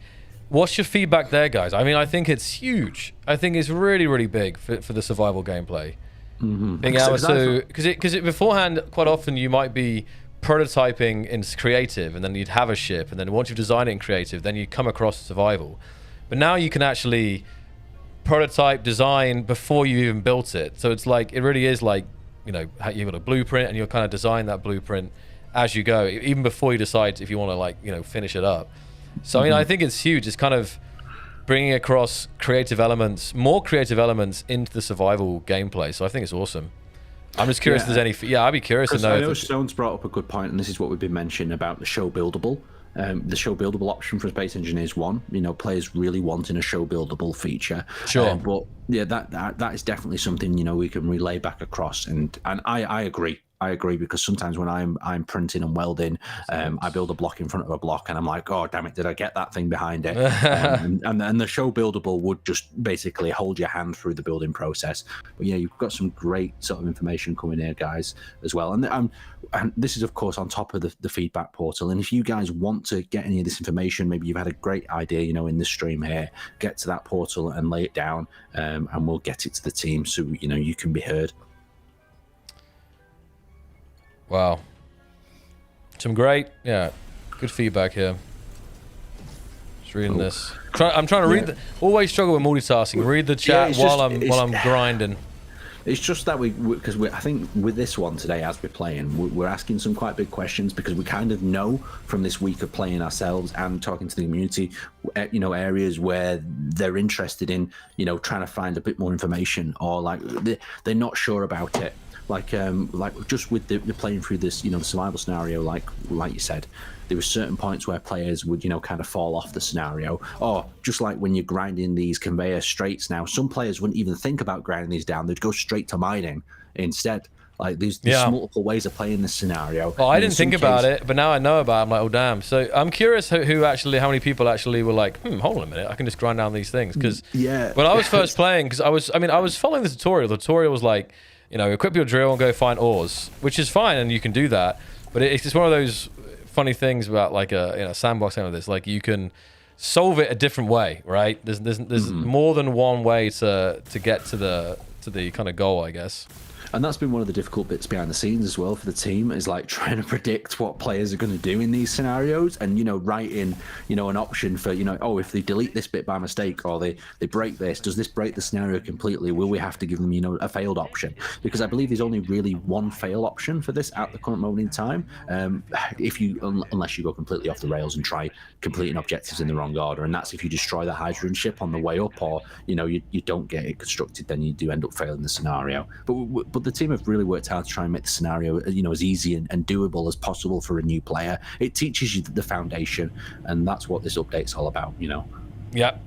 [SPEAKER 1] what's your feedback there, guys? I mean, I think it's huge. I think it's really, really big for the survival gameplay. Mm-hmm. Being able to, because beforehand, quite often you might be prototyping in creative, and then you'd have a ship, and then once you've designed it in creative, then you come across survival. But now you can actually prototype, design before you even built it. So it's like, it really is like, you've got a blueprint and you'll kind of design that blueprint as you go, even before you decide if you want to like, finish it up. So, I mean, I think it's huge. It's kind of bringing across more creative elements into the survival gameplay. So I think it's awesome. I'm just curious if there's any... I'd be curious to know.
[SPEAKER 2] I know Stone's brought up a good point, and this is what we've been mentioning about the show buildable. The show buildable option for Space Engineers 1, players really wanting a show buildable feature. Sure. But yeah, that is definitely something, we can relay back across. And I agree. I agree, because sometimes when I'm printing and welding, I build a block in front of a block, and I'm like, oh damn it, did I get that thing behind it? and the show buildable would just basically hold your hand through the building process. But yeah, you've got some great sort of information coming here, guys, as well. And this is of course on top of the feedback portal. And if you guys want to get any of this information, maybe you've had a great idea, you know, in the stream here, get to that portal and lay it down, and we'll get it to the team so you know you can be heard.
[SPEAKER 1] Wow. Some great, good feedback here. Just reading this. I'm trying to read. Always struggle with multitasking. Read the chat while I'm grinding.
[SPEAKER 2] It's just that because I think with this one today, as we're playing, we're asking some quite big questions, because we kind of know from this week of playing ourselves and talking to the community, you know, areas where they're interested in, you know, trying to find a bit more information, or like they're not sure about it. Like just with the playing through this, you know, the survival scenario, like you said, there were certain points where players would, you know, kind of fall off the scenario. Or just like when you're grinding these conveyor straights now, some players wouldn't even think about grinding these down. They'd go straight to mining instead. Like there's multiple ways of playing this scenario.
[SPEAKER 1] Well, I didn't think about it, but now I know about it. I'm like, oh damn. So I'm curious how many people actually were like, hold on a minute, I can just grind down these things. Because when I was first playing, because I was following the tutorial. The tutorial was like, you know, equip your drill and go find ores, which is fine, and you can do that. But it's just one of those funny things about like a sandbox game of this. Like you can solve it a different way, right? There's more than one way to get to the kind of goal, I guess.
[SPEAKER 2] And that's been one of the difficult bits behind the scenes as well for the team, is like trying to predict what players are going to do in these scenarios, and, you know, write in, you know, an option for, you know, oh, if they delete this bit by mistake, or they break this, does this break the scenario completely? Will we have to give them, you know, a failed option? Because I believe there's only really one fail option for this at the current moment in time. Unless you go completely off the rails and try completing objectives in the wrong order, and that's if you destroy the hydrogen ship on the way up, or, you know, you don't get it constructed, then you do end up failing the scenario. But the team have really worked hard to try and make the scenario, you know, as easy and doable as possible for a new player. It teaches you the foundation, and that's what this update's all about, you know.
[SPEAKER 1] Yeah.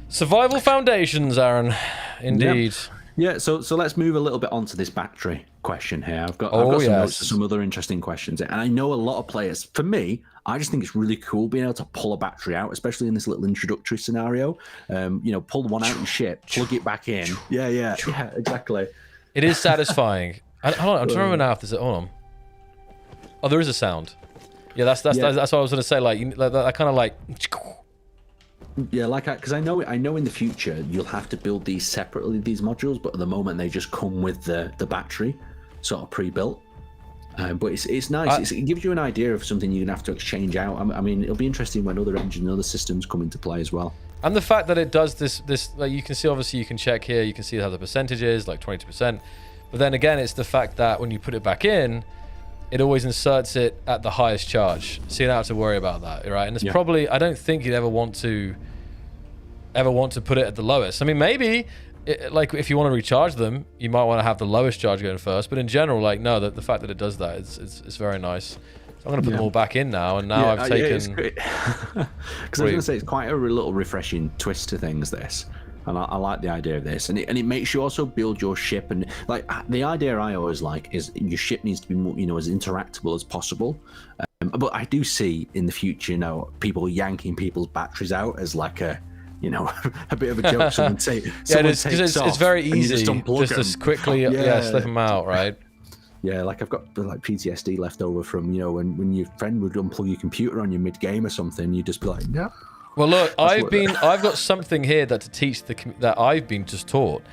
[SPEAKER 1] Survival foundations, Aaron. Indeed.
[SPEAKER 2] Yeah, so let's move a little bit onto this battery question here. I've got some notes to some other interesting questions, and I know a lot of players. For me, I just think it's really cool being able to pull a battery out, especially in this little introductory scenario. You know, pull one out and ship, plug it back in. Yeah, exactly.
[SPEAKER 1] It is satisfying. I'm trying to remember now if there's hold on. Oh, there is a sound. Yeah, that's what I was going to say. Like that kind of like.
[SPEAKER 2] Yeah, because I know in the future you'll have to build these separately, these modules, but at the moment they just come with the battery sort of pre-built. But it's nice. It gives you an idea of something you're gonna have to exchange out. I mean, it'll be interesting when other engines and other systems come into play as well.
[SPEAKER 1] And the fact that it does this like you can see, obviously you can check here, you can see how the percentage is, like 22%. But then again, it's the fact that when you put it back in, it always inserts it at the highest charge, so you don't have to worry about that, right? And it's probably, I don't think you'd ever want to put it at the lowest. I mean, maybe like if you want to recharge them, you might want to have the lowest charge going first, but in general, like no, the fact that it does that, it's very nice. So I'm gonna put them all back in now, and now I've taken. Because
[SPEAKER 2] I was gonna say, it's quite a little refreshing twist to things, this. And I like the idea of this, and it makes you also build your ship. And like the idea I always like is your ship needs to be more, you know, as interactable as possible. But I do see in the future, you know, people yanking people's batteries out as like a, you know, a bit of a joke. Someone
[SPEAKER 1] it's very easy just as quickly slip them out, right?
[SPEAKER 2] Yeah, like I've got like PTSD left over from, you know, when your friend would unplug your computer on your mid game or something, you'd just be like, no.
[SPEAKER 1] Well, look, I've got something here that to teach that I've been just taught.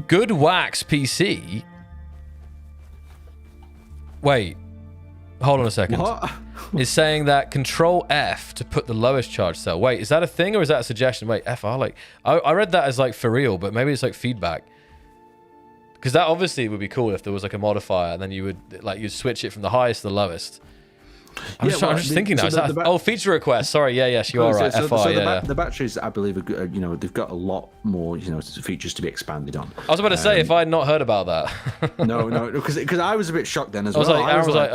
[SPEAKER 1] Good wax PC. Wait, hold on a second.
[SPEAKER 2] What?
[SPEAKER 1] Is saying that Control F to put the lowest charge cell. Wait, is that a thing or is that a suggestion? Wait, FR, like I read that as like for real, but maybe it's like feedback. Because that obviously would be cool if there was like a modifier, and then you would like you'd switch it from the highest to the lowest. I'm just thinking now. Feature request. Sorry, yes, you are right.
[SPEAKER 2] The batteries, I believe, you know, they've got a lot more, you know, features to be expanded on.
[SPEAKER 1] I was about to say, if I had not heard about that.
[SPEAKER 2] No, because I was a bit shocked then as well.
[SPEAKER 1] Aaron was like,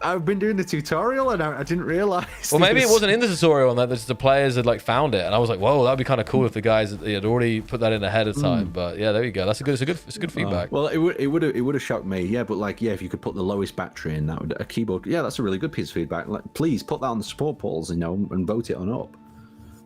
[SPEAKER 2] I've been doing the tutorial and I didn't realize.
[SPEAKER 1] Well, maybe it wasn't in the tutorial and that the players had like found it, and I was like, whoa, that'd be kind of cool if the guys had already put that in ahead of time. But yeah, there you go. It's good feedback.
[SPEAKER 2] Well, it would have shocked me. Yeah, but like, yeah, if you could put the lowest battery in, that would a keyboard. Yeah, that's a really good piece of feedback. Like, please put that on the support polls, and vote it on up.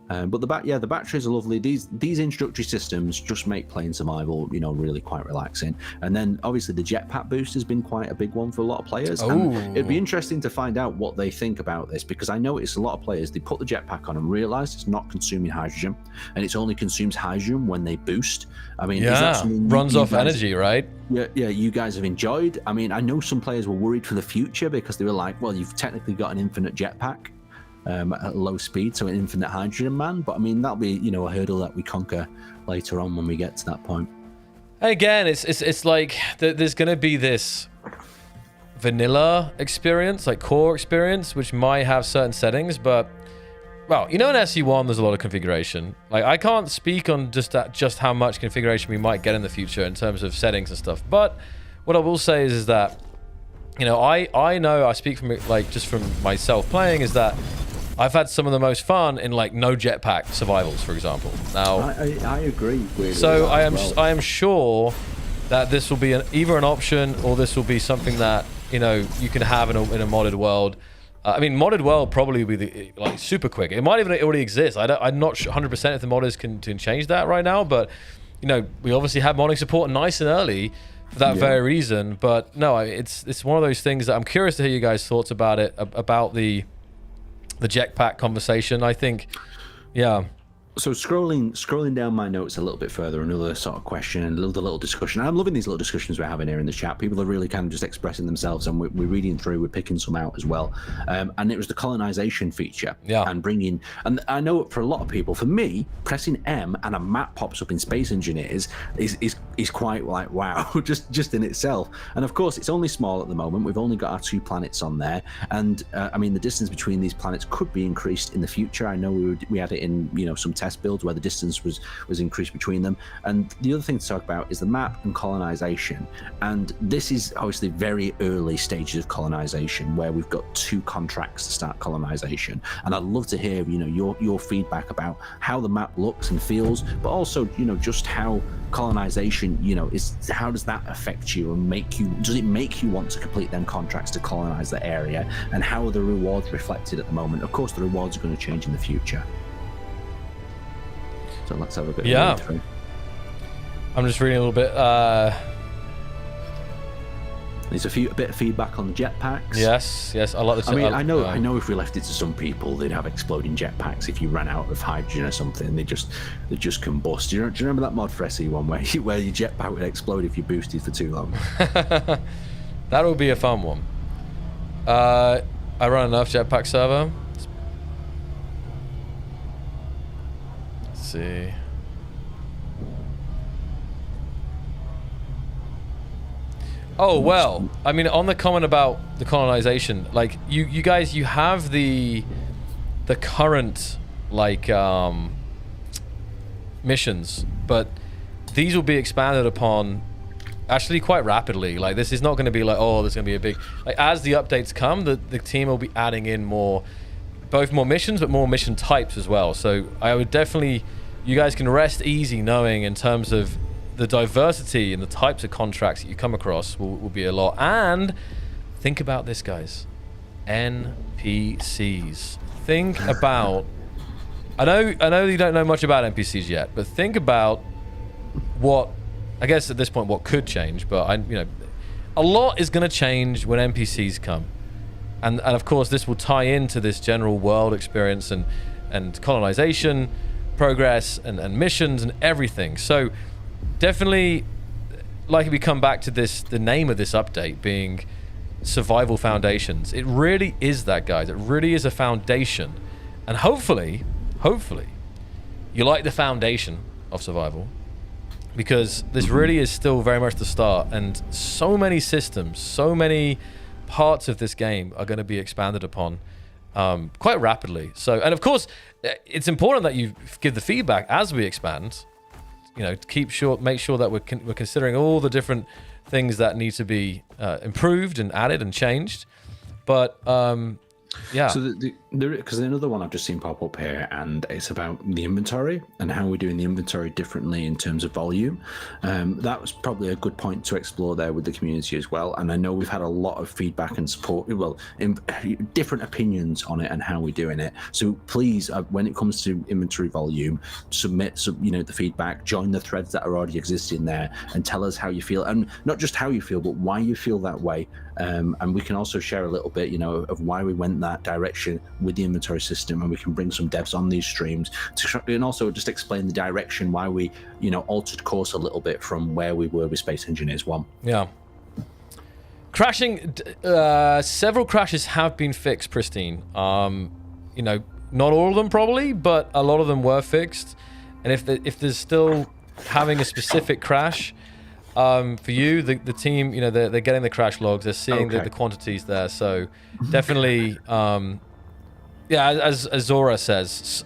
[SPEAKER 2] But the batteries are lovely. These introductory systems just make playing survival, really quite relaxing. And then obviously the jetpack boost has been quite a big one for a lot of players. And it'd be interesting to find out what they think about this, because I noticed a lot of players, they put the jetpack on and realize it's not consuming hydrogen, and it only consumes hydrogen when they boost. I mean, is that something
[SPEAKER 1] runs off energy, right?
[SPEAKER 2] Yeah, you guys have enjoyed. I mean, I know some players were worried for the future because they were like, well, you've technically got an infinite jetpack. At low speed, so an infinite hydrogen man, but I mean that'll be a hurdle that we conquer later on when we get to that point.
[SPEAKER 1] Again, it's like there's going to be this vanilla experience, like core experience, which might have certain settings, but well, in SE1 there's a lot of configuration. Like I can't speak on just how much configuration we might get in the future in terms of settings and stuff, but what I will say is that I know, I speak from just from myself playing, is that I've had some of the most fun in like no jetpack survivals, for example. Now,
[SPEAKER 2] I agree with.
[SPEAKER 1] So I am sure that this will be either an option or this will be something that you can have in a modded world. I mean, modded world probably will be like super quick. It might even already exist. I'm not 100% if the modders can change that right now, but we obviously have modding support nice and early for that very reason. But no, it's one of those things that I'm curious to hear you guys' thoughts about it, about the jetpack conversation. I think, yeah.
[SPEAKER 2] So scrolling down my notes a little bit further, another sort of question and another little discussion. I'm loving these little discussions we're having here in the chat. People are really kind of just expressing themselves, and we're reading through, we're picking some out as well. And it was the colonization feature.
[SPEAKER 1] Yeah.
[SPEAKER 2] And bringing, and I know for a lot of people, for me, pressing M and a map pops up in Space Engineers is quite like, wow, just in itself. And of course, it's only small at the moment. We've only got our 2 planets on there. And I mean, the distance between these planets could be increased in the future. I know we had it in, some test builds where the distance was increased between them. And the other thing to talk about is the map and colonization. And this is obviously very early stages of colonization, where we've got 2 contracts to start colonization. And I'd love to hear your feedback about how the map looks and feels, but also just how colonization is, how does that affect you and does it make you want to complete them contracts to colonize the area, and how are the rewards reflected at the moment? Of course the rewards are going to change in the future. So let's have a bit of a read through.
[SPEAKER 1] I'm just reading a little bit.
[SPEAKER 2] There's a bit of feedback on the jetpacks.
[SPEAKER 1] Yes. I like the.
[SPEAKER 2] I mean, I know if we left it to some people, they'd have exploding jetpacks. If you ran out of hydrogen or something, they just combust. Do you remember that mod for SE1 where your jetpack would explode if you boosted for too long?
[SPEAKER 1] That would be a fun one. I run enough jetpack server. See. Oh well, I mean, on the comment about the colonization, like you guys, you have the current like missions, but these will be expanded upon actually quite rapidly. Like this is not going to be like, oh, there's going to be a big, like as the updates come, the team will be adding in more missions, but more mission types as well. So I would definitely, you guys can rest easy knowing in terms of the diversity and the types of contracts that you come across will be a lot. And think about this, guys. NPCs. Think about, I know you don't know much about NPCs yet, but think about what, I guess at this point, what could change, but a lot is going to change when NPCs come. And of course, this will tie into this general world experience and colonization progress and missions and everything. So definitely, like we come back to this, the name of this update being Survival Foundations. It really is that, guys. It really is a foundation. And hopefully, you like the foundation of survival, because this really is still very much the start, and so many systems, so many parts of this game are going to be expanded upon quite rapidly. So, and of course, it's important that you give the feedback as we expand. Make sure that we're considering all the different things that need to be improved and added and changed. But yeah.
[SPEAKER 2] So because another one I've just seen pop up here, and it's about the inventory and how we're doing the inventory differently in terms of volume. That was probably a good point to explore there with the community as well. And I know we've had a lot of feedback and support, different opinions on it and how we're doing it. So please, when it comes to inventory volume, submit the feedback, join the threads that are already existing there, and tell us how you feel, and not just how you feel, but why you feel that way. And we can also share a little bit, of why we went that direction with the inventory system, and we can bring some devs on these streams and also just explain the direction why we, altered course a little bit from where we were with Space Engineers 1.
[SPEAKER 1] Yeah. Crashing, several crashes have been fixed, Pristine. Not all of them probably, but a lot of them were fixed. And if there's still having a specific crash, for you, the team, they're getting the crash logs, they're seeing the quantities there, so definitely, as Zora says,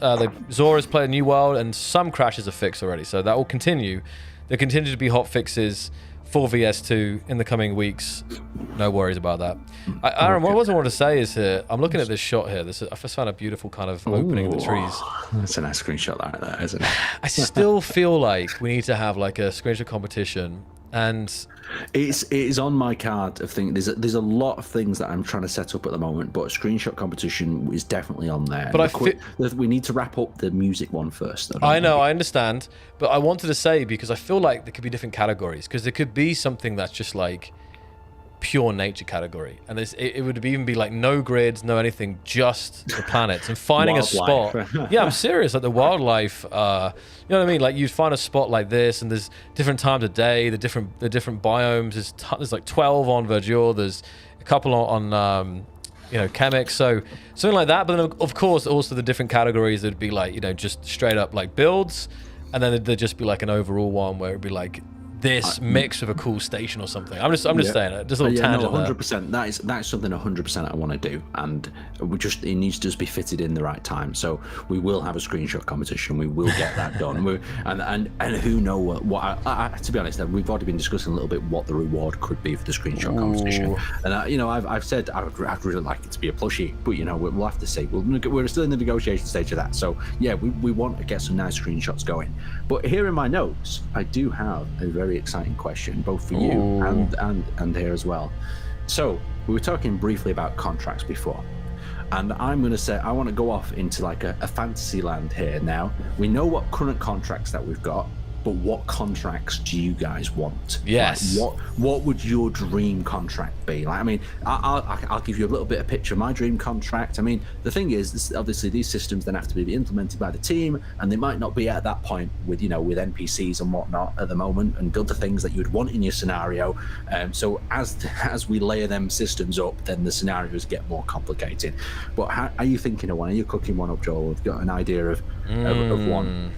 [SPEAKER 1] Zora's played a new world, and some crashes are fixed already, so that will continue. There continue to be hot fixes for VS2 in the coming weeks. No worries about that. Aaron, what I wanted to say is here, I'm looking at this shot here. I just found a beautiful kind of opening of the trees.
[SPEAKER 2] That's a nice screenshot right there, isn't it?
[SPEAKER 1] I still feel like we need to have like a screenshot competition. And
[SPEAKER 2] it is on my card of things. There's a lot of things that I'm trying to set up at the moment, but a screenshot competition is definitely on there. But we need to wrap up the music one first.
[SPEAKER 1] I know, I understand, but I wanted to say, because I feel like there could be different categories, because there could be something that's just like pure nature category, and it would even be like no grids, no anything, just the planets, and finding a spot. Yeah, I'm serious, like the wildlife, you know what I mean, like you'd find a spot like this, and there's different times of day, the different biomes. There's like 12 on verdure, there's a couple on chemics, so something like that. But then of course also the different categories, there'd be like, just straight up like builds, and then there'd just be like an overall one where it'd be like this mix with a cool station or something. I'm just saying it. Just a little tangent.
[SPEAKER 2] 100%. That is something 100% I want to do, and it needs to just be fitted in the right time. So we will have a screenshot competition. We will get that done. And who know what? To be honest, we've already been discussing a little bit what the reward could be for the screenshot competition. And I've said I'd really like it to be a plushie, but we'll have to see. We're still in the negotiation stage of that. So yeah, we want to get some nice screenshots going. But here in my notes, I do have a very exciting question, both for you and here as well. So we were talking briefly about contracts before, and I'm going to say I want to go off into like a fantasy land here now. We know what current contracts that we've got, but what contracts do you guys want?
[SPEAKER 1] Yes.
[SPEAKER 2] Like, what would your dream contract be? Like, I mean, I'll give you a little bit of picture of my dream contract. I mean, the thing is, obviously these systems then have to be implemented by the team, and they might not be at that point with with NPCs and whatnot at the moment, and other things that you'd want in your scenario. So as we layer them systems up, then the scenarios get more complicated. But how are you thinking of one? Are you cooking one up, Joel? Have you got an idea of one?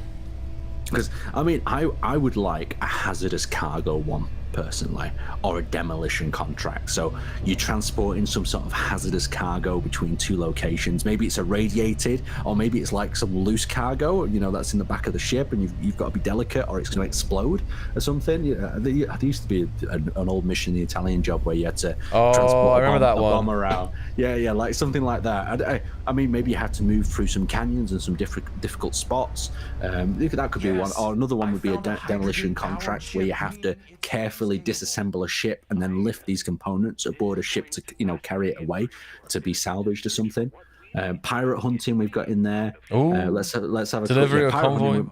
[SPEAKER 2] Because I mean, I would like a hazardous cargo one personally, or a demolition contract. So you're transporting some sort of hazardous cargo between two locations. Maybe it's irradiated, or maybe it's like some loose cargo, that's in the back of the ship, and you've got to be delicate, or it's going to explode or something. There used to be an old mission, the Italian Job, where you had to transport a bomb around. Yeah, like something like that. I mean, maybe you had to move through some canyons and some difficult spots. That could be one. Or another one would be a demolition contract, where you have to carefully disassemble a ship and then lift these components aboard a ship to carry it away to be salvaged or something. Pirate hunting we've got in there. Let's have a
[SPEAKER 1] delivery of convoy.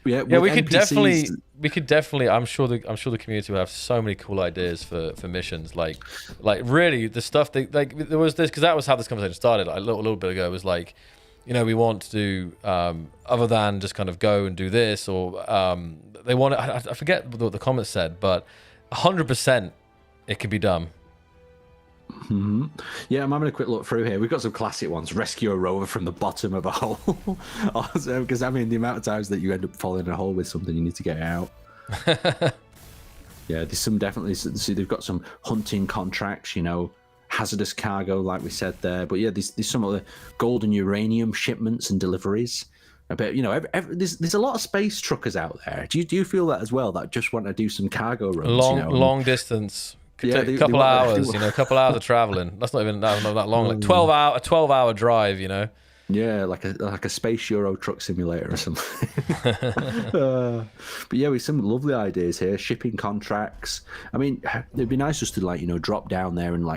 [SPEAKER 2] We
[SPEAKER 1] could definitely. I'm sure the community will have so many cool ideas for missions. Like really the stuff that there was this, because that was how this conversation started. A little bit ago, it was like, we want to do other than just kind of go and do this, or they want. I forget what the comments said, but 100% it can be done.
[SPEAKER 2] Mm-hmm. Yeah, I'm having a quick look through here. We've got some classic ones. Rescue a rover from the bottom of a hole. Because I mean, the amount of times that you end up falling in a hole with something, you need to get out. Yeah, there's some definitely. See, they've got some hunting contracts, hazardous cargo, like we said there. But yeah, there's some of the gold and uranium shipments and deliveries. But there's a lot of space truckers out there. Do you feel that as well? That just want to do some cargo runs,
[SPEAKER 1] long distance. Could
[SPEAKER 2] Yeah,
[SPEAKER 1] take a couple hours, a couple hours of traveling. That's not even not that long. Like 12-hour drive,
[SPEAKER 2] Yeah, like a space Euro truck simulator or something. But yeah, with some lovely ideas here, shipping contracts. I mean, it'd be nice just to drop down there and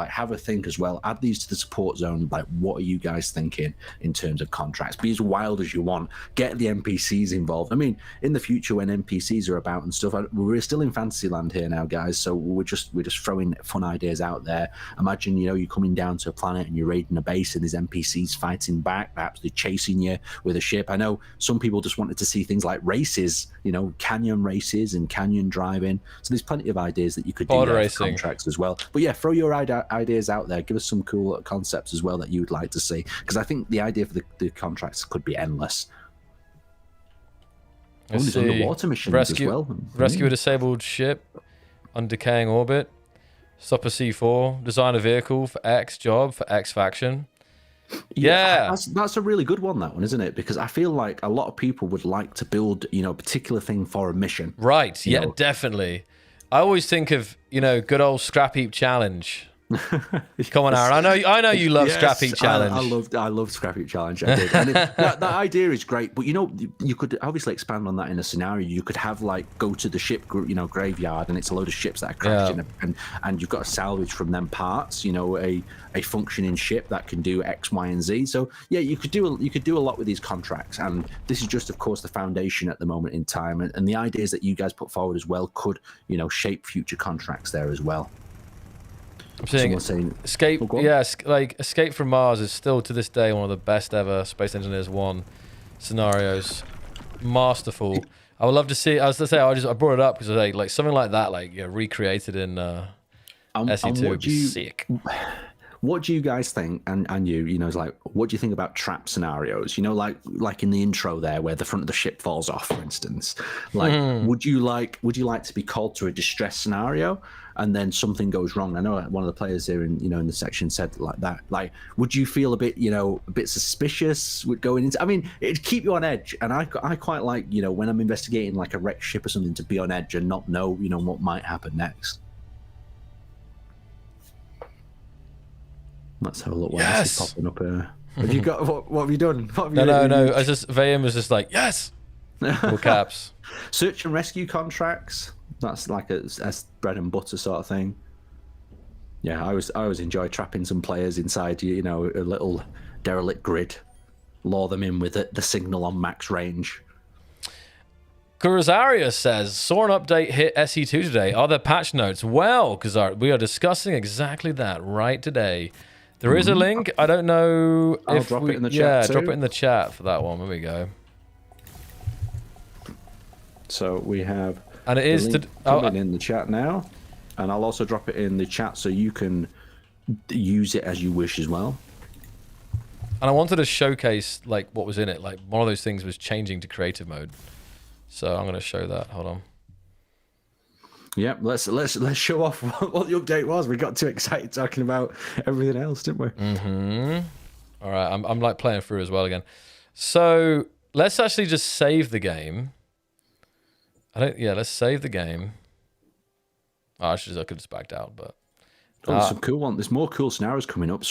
[SPEAKER 2] have a think as well. Add these to the support zone. Like, what are you guys thinking in terms of contracts? Be as wild as you want. Get the NPCs involved. I mean, in the future when NPCs are about and stuff, we're still in Fantasyland here now, guys. So we're just throwing fun ideas out there. Imagine you're coming down to a planet and you're raiding a base and there's NPCs fighting back. Perhaps they're chasing you with a ship. I know some people just wanted to see things like races, canyon races and canyon driving. So there's plenty of ideas that you could do for contracts as well. But yeah, throw your ideas out there. Give us some cool concepts as well that you would like to see, because I think the idea for the contracts could be endless. There's underwater missions as well.
[SPEAKER 1] Rescue a disabled ship on decaying orbit. Stop a C4. Design a vehicle for X job for X faction. Yeah.
[SPEAKER 2] That's a really good one, that one, isn't it? Because I feel like a lot of people would like to build, a particular thing for a mission.
[SPEAKER 1] Right. Yeah, definitely. I always think of, good old Scrap Heap Challenge. Come on, Aaron. I know you love Scrap Heap Challenge.
[SPEAKER 2] I loved Scrap Heap Challenge. I did. And that idea is great, but you could obviously expand on that in a scenario. You could have go to the ship, graveyard, and it's a load of ships that are crashing, and you've got to salvage from them parts. A functioning ship that can do X, Y, and Z. So yeah, you could do a lot with these contracts, and this is just, of course, the foundation at the moment in time, and the ideas that you guys put forward as well could shape future contracts there as well.
[SPEAKER 1] I'm saying Escape. Escape from Mars is still to this day one of the best ever Space Engineers 1 scenarios. Masterful. I would love to see. I brought it up because like something like that, recreated in SE2 would be sick.
[SPEAKER 2] What do you guys think? And it's like, what do you think about trap scenarios? Like in the intro there, where the front of the ship falls off, for instance. Would you like to be called to a distress scenario, and then something goes wrong? I know one of the players here in the section said like that. Like, would you feel a bit suspicious with going into? I mean, it'd keep you on edge, and I quite like when I'm investigating like a wrecked ship or something, to be on edge and not know what might happen next. Let's have a look.
[SPEAKER 1] Yes.
[SPEAKER 2] Popping up here. Have you got what have you done?
[SPEAKER 1] No. Vayam was just like, yes. All caps.
[SPEAKER 2] Search and rescue contracts. That's like a bread and butter sort of thing. Yeah, I always enjoy trapping some players inside a little derelict grid, lure them in with the signal on max range.
[SPEAKER 1] Rosario says, saw an update hit SE2 today. Are there patch notes? Well, because we are discussing exactly that right today. There is a link. I don't know
[SPEAKER 2] I'll drop it in the chat.
[SPEAKER 1] Drop it in the chat for that one. There we go.
[SPEAKER 2] So we have,
[SPEAKER 1] and it is
[SPEAKER 2] in the chat now, and I'll also drop it in the chat so you can use it as you wish as well.
[SPEAKER 1] And I wanted to showcase like what was in it. Like one of those things was changing to creative mode. So I'm going to show that. Hold on.
[SPEAKER 2] Yep, let's show off what the update was. We got too excited talking about everything else, didn't we?
[SPEAKER 1] All right, I'm like playing through as well again. So let's actually just save the game. Let's save the game. Oh, I could have just backed out, but
[SPEAKER 2] there's some cool one. There's more cool scenarios coming up.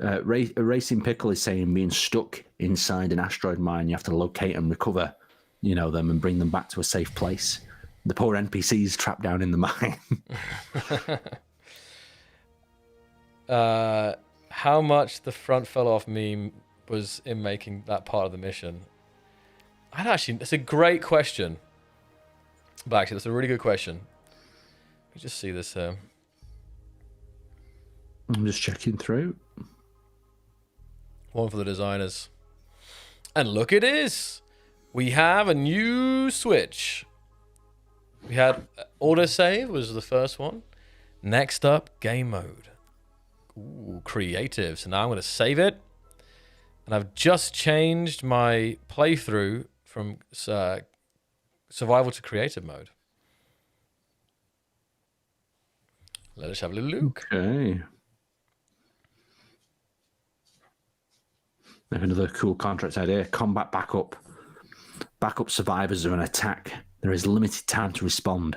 [SPEAKER 2] Racing Pickle is saying being stuck inside an asteroid mine, you have to locate and recover, them and bring them back to a safe place. The poor NPCs trapped down in the mine.
[SPEAKER 1] How much the front fell off meme was in making that part of the mission? It's a great question. But actually, that's a really good question. Let me just see this here.
[SPEAKER 2] I'm just checking through.
[SPEAKER 1] One for the designers. And look, it is. We have a new switch. We had autosave was the first one. Next up, game mode. Ooh, creative. So now I'm going to save it. And I've just changed my playthrough from survival to creative mode. Let us have a little look.
[SPEAKER 2] Okay. Another cool contract idea: combat backup. Backup survivors of an attack. There is limited time to respond.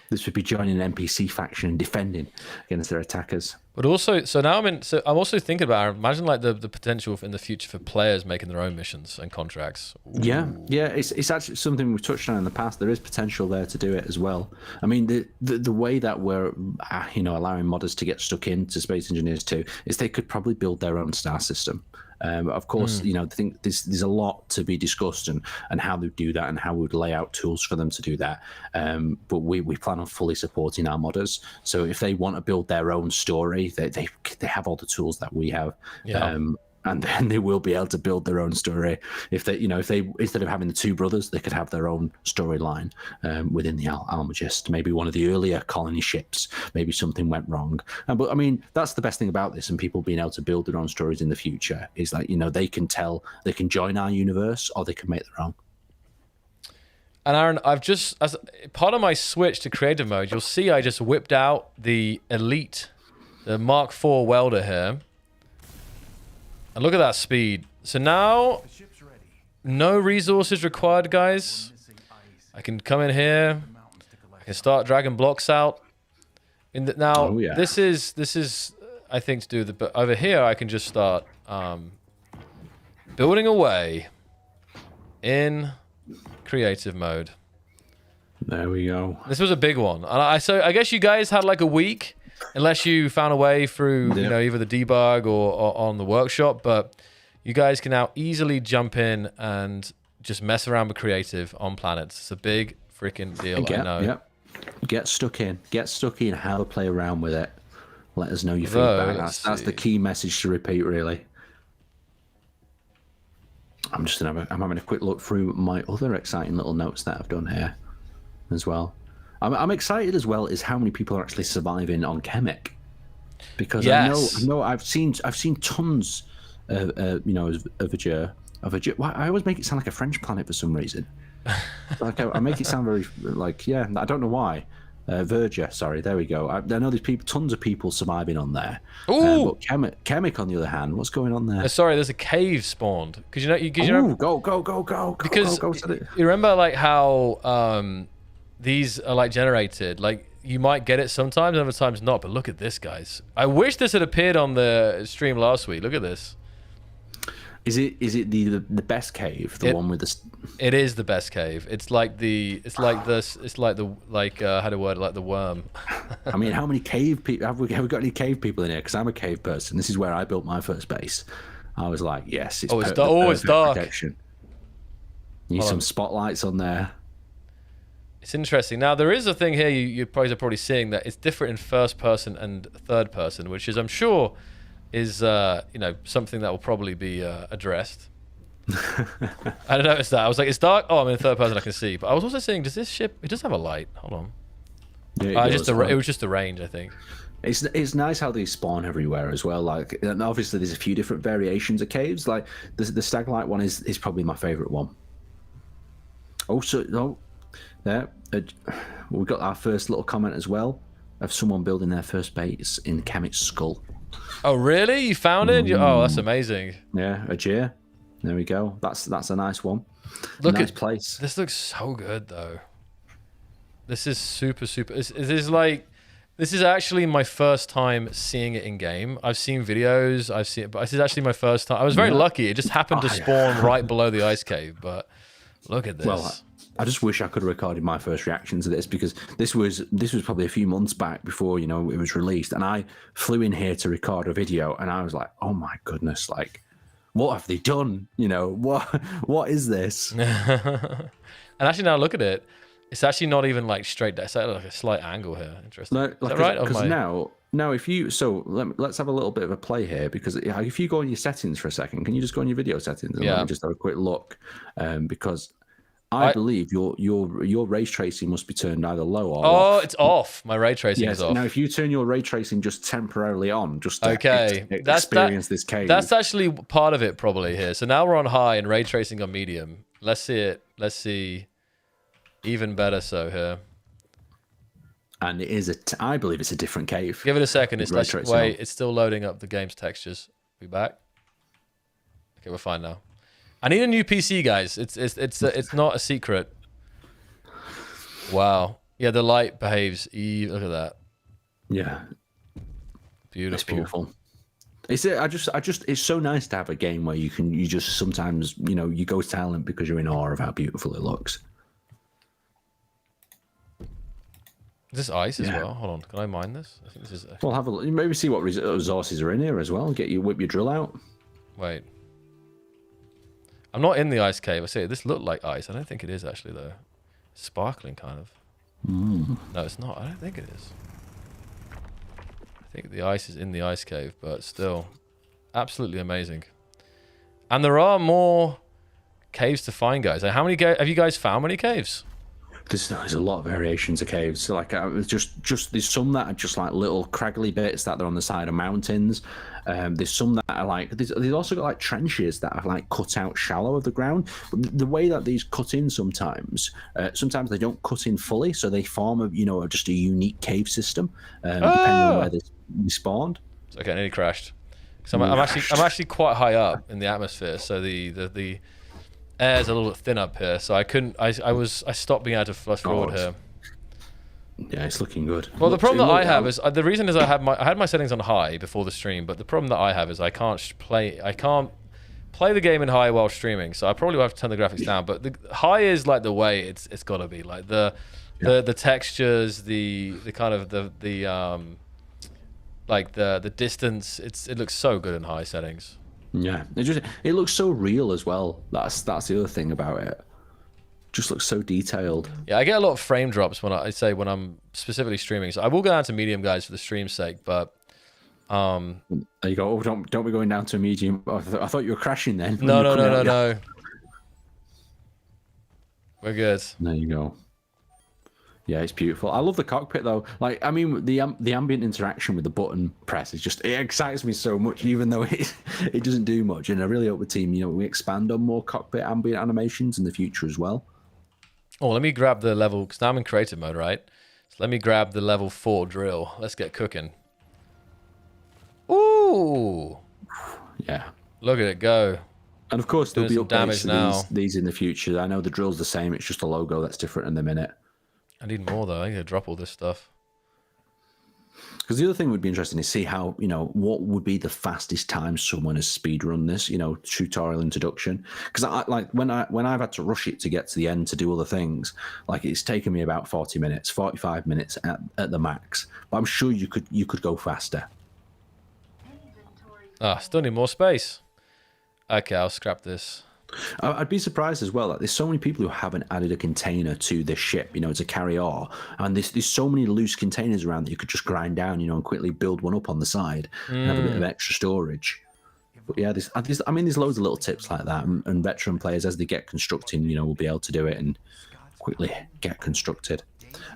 [SPEAKER 2] This would be joining an NPC faction and defending against their attackers.
[SPEAKER 1] But also, so now I'm also thinking about, imagine like the potential in the future for players making their own missions and contracts. Ooh.
[SPEAKER 2] Yeah, it's actually something we've touched on in the past. There is potential there to do it as well. I mean, the way that we're allowing modders to get stuck into Space Engineers 2 is they could probably build their own star system. Of course, I think there's a lot to be discussed and how they do that and how we would lay out tools for them to do that. But we plan on fully supporting our modders. So if they want to build their own story, they have all the tools that we have. Yeah. And then they will be able to build their own story. If they instead of having the two brothers, they could have their own storyline within the Almagest. Maybe one of the earlier colony ships. Maybe something went wrong. But I mean, that's the best thing about this, and people being able to build their own stories in the future is like they can join our universe or they can make their own.
[SPEAKER 1] And Aaron, I've just, as part of my switch to creative mode, you'll see I just whipped out the Elite, the Mark IV welder here. And look at that speed. So now, no resources required, guys. I can come in here. I can start dragging blocks out. This is, I think, to do the. But over here, I can just start building away in creative mode.
[SPEAKER 2] There we go.
[SPEAKER 1] This was a big one, and so I guess you guys had like a week. Unless you found a way through, either the debug or on the workshop, but you guys can now easily jump in and just mess around with creative on planets. It's a big freaking deal, I know. Yep.
[SPEAKER 2] Get stuck in. How to play around with it. Let us know your feedback. That's the key message to repeat, really. I'm having a quick look through my other exciting little notes that I've done here as well. I'm excited as well is how many people are actually surviving on Chemic, because I know I've seen tons of Ajur. I always make it sound like a French planet for some reason. Like I make it sound very I don't know why. Verger, sorry, there we go. I know there's tons of people surviving on there. But Chemic, on the other hand, what's going on there?
[SPEAKER 1] Sorry, there's a cave spawned because
[SPEAKER 2] go.
[SPEAKER 1] Because you remember like how these are like generated, like you might get it sometimes, other times not. But look at this, guys. I wish this had appeared on the stream last week. Look at this.
[SPEAKER 2] Is it the best cave? The one with the.
[SPEAKER 1] It is the best cave. It's like the how to word it, like the worm.
[SPEAKER 2] I mean, how many cave people have we got? Any cave people in here? Because I'm a cave person. This is where I built my first base. I was like, yes, it's
[SPEAKER 1] it's dark.
[SPEAKER 2] Protection. Need some spotlights on there.
[SPEAKER 1] It's interesting. Now, there is a thing here you guys are probably seeing that it's different in first person and third person, which is, I'm sure, is something that will probably be addressed. I noticed that. I was like, it's dark. Oh, I'm in third person. I can see. But I was also saying, does this ship? It does have a light. Hold on. Yeah, it was just the range, I think.
[SPEAKER 2] It's nice how they spawn everywhere as well. Like, and obviously, there's a few different variations of caves. Like the Staglite one is probably my favorite one. Also, there we got our first little comment as well of someone building their first base in Chemic's skull.
[SPEAKER 1] Oh, really? You found it? Oh, that's amazing.
[SPEAKER 2] Yeah, Ajur. There we go. That's a nice one. Look at place.
[SPEAKER 1] This looks so good, though. This is super. This is actually my first time seeing it in game. I've seen videos. But this is actually my first time. I was very lucky. It just happened to spawn right below the ice cave. But look at this.
[SPEAKER 2] Well, I just wish I could have recorded my first reaction to this, because this was probably a few months back before it was released, and I flew in here to record a video, and I was like, oh my goodness, like, what have they done? What is this?
[SPEAKER 1] And actually, now look at it. It's actually not even like straight down. It's like a slight angle here. Interesting.
[SPEAKER 2] No, like, is that right? Because now if you let's have a little bit of a play here, because if you go in your settings for a second, can you just go in your video settings and let me just have a quick look, because I believe your ray tracing must be turned either low or off.
[SPEAKER 1] It's off. My ray tracing is off.
[SPEAKER 2] Now, if you turn your ray tracing just temporarily on, just to experience this cave.
[SPEAKER 1] That's actually part of it probably here. So now we're on high and ray tracing on medium. Let's see it. Let's see. Even better so here.
[SPEAKER 2] And it is I believe it's a different cave.
[SPEAKER 1] Give it a second. It's still loading up the game's textures. Be back. Okay, we're fine now. I need a new PC, guys. It's not a secret. Wow. Yeah, the light behaves. Look at that.
[SPEAKER 2] Yeah.
[SPEAKER 1] Beautiful.
[SPEAKER 2] It's beautiful. It's so nice to have a game where you just sometimes, you go silent because you're in awe of how beautiful it looks.
[SPEAKER 1] Is this ice as well? Hold on, can I mine this? I think this is.
[SPEAKER 2] Well, have a look. Maybe see what resources are in here as well. Whip your drill out.
[SPEAKER 1] Wait. I'm not in the ice cave. I say this looked like ice. I don't think it is actually though. It's sparkling kind of. No, it's not. I don't think it is. I think the ice is in the ice cave, but still, absolutely amazing. And there are more caves to find, guys. How many have you guys found? Many caves?
[SPEAKER 2] There's a lot of variations of caves. So like, there's some that are just like little craggly bits that are on the side of mountains. There's some that are like there's also got like trenches that are like cut out shallow of the ground. But the way that these cut in sometimes they don't cut in fully, so they form just a unique cave system depending on where they spawned.
[SPEAKER 1] It's okay, I nearly crashed. So I'm actually quite high up in the atmosphere, so the air's a little bit thin up here, so I couldn't. I stopped being able to flush forward here.
[SPEAKER 2] Yeah, it's looking good.
[SPEAKER 1] Well, the problem that I have is the reason is I had my settings on high before the stream, but the problem that I have is I can't play the game in high while streaming, so I probably will have to turn the graphics down. But the high is like the way it's got to be, like the textures, the kind of the distance. It looks so good in high settings.
[SPEAKER 2] Yeah, it looks so real as well. That's the other thing about it. Just looks so detailed.
[SPEAKER 1] Yeah, I get a lot of frame drops when I'm specifically streaming. So I will go down to medium, guys, for the stream's sake. But
[SPEAKER 2] there you go. Oh, don't be going down to medium. I thought you were crashing then.
[SPEAKER 1] No. We're good.
[SPEAKER 2] There you go. Yeah, it's beautiful. I love the cockpit though. Like, I mean, the ambient interaction with the button press it excites me so much, even though it doesn't do much. And I really hope the team, we expand on more cockpit ambient animations in the future as well.
[SPEAKER 1] Oh, let me grab the level, because now I'm in creative mode, right? So let me grab the level 4 drill. Let's get cooking. Ooh.
[SPEAKER 2] Yeah.
[SPEAKER 1] Look at it go.
[SPEAKER 2] And of course, there'll be
[SPEAKER 1] damage now.
[SPEAKER 2] These in the future. I know the drill's the same. It's just a logo that's different in the minute.
[SPEAKER 1] I need more though. I need to drop all this stuff.
[SPEAKER 2] Because the other thing would be interesting is see how, what would be the fastest time someone has speedrun this, tutorial introduction. Because when I've had to rush it to get to the end to do other things, like it's taken me about 40 minutes, 45 minutes at the max. But I'm sure you could go faster.
[SPEAKER 1] Still need more space. Okay, I'll scrap this.
[SPEAKER 2] I'd be surprised as well that there's so many people who haven't added a container to this ship, to carry ore, and there's so many loose containers around that you could just grind down, and quickly build one up on the side and have a bit of extra storage. But yeah, there's loads of little tips like that, and veteran players as they get constructing, will be able to do it and quickly get constructed.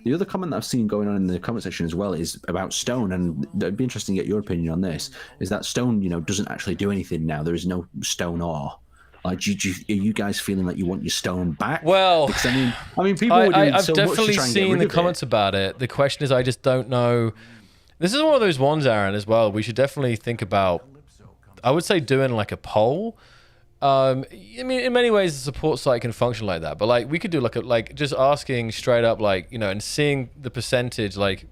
[SPEAKER 2] The other comment that I've seen going on in the comment section as well is about stone, and it'd be interesting to get your opinion on this. Is that stone, doesn't actually do anything now? There is no stone ore. Like, are you guys feeling like you want your stone back?
[SPEAKER 1] Well,
[SPEAKER 2] because, I mean, people are doing
[SPEAKER 1] I've
[SPEAKER 2] so much to
[SPEAKER 1] definitely
[SPEAKER 2] try and get
[SPEAKER 1] seen
[SPEAKER 2] rid
[SPEAKER 1] the
[SPEAKER 2] of
[SPEAKER 1] comments about it. The question is, I just don't know. This is one of those ones, Aaron, as well. We should definitely think about. I would say doing like a poll. I mean, in many ways, the support site can function like that. But like, we could do like just asking straight up, like and seeing the percentage, like.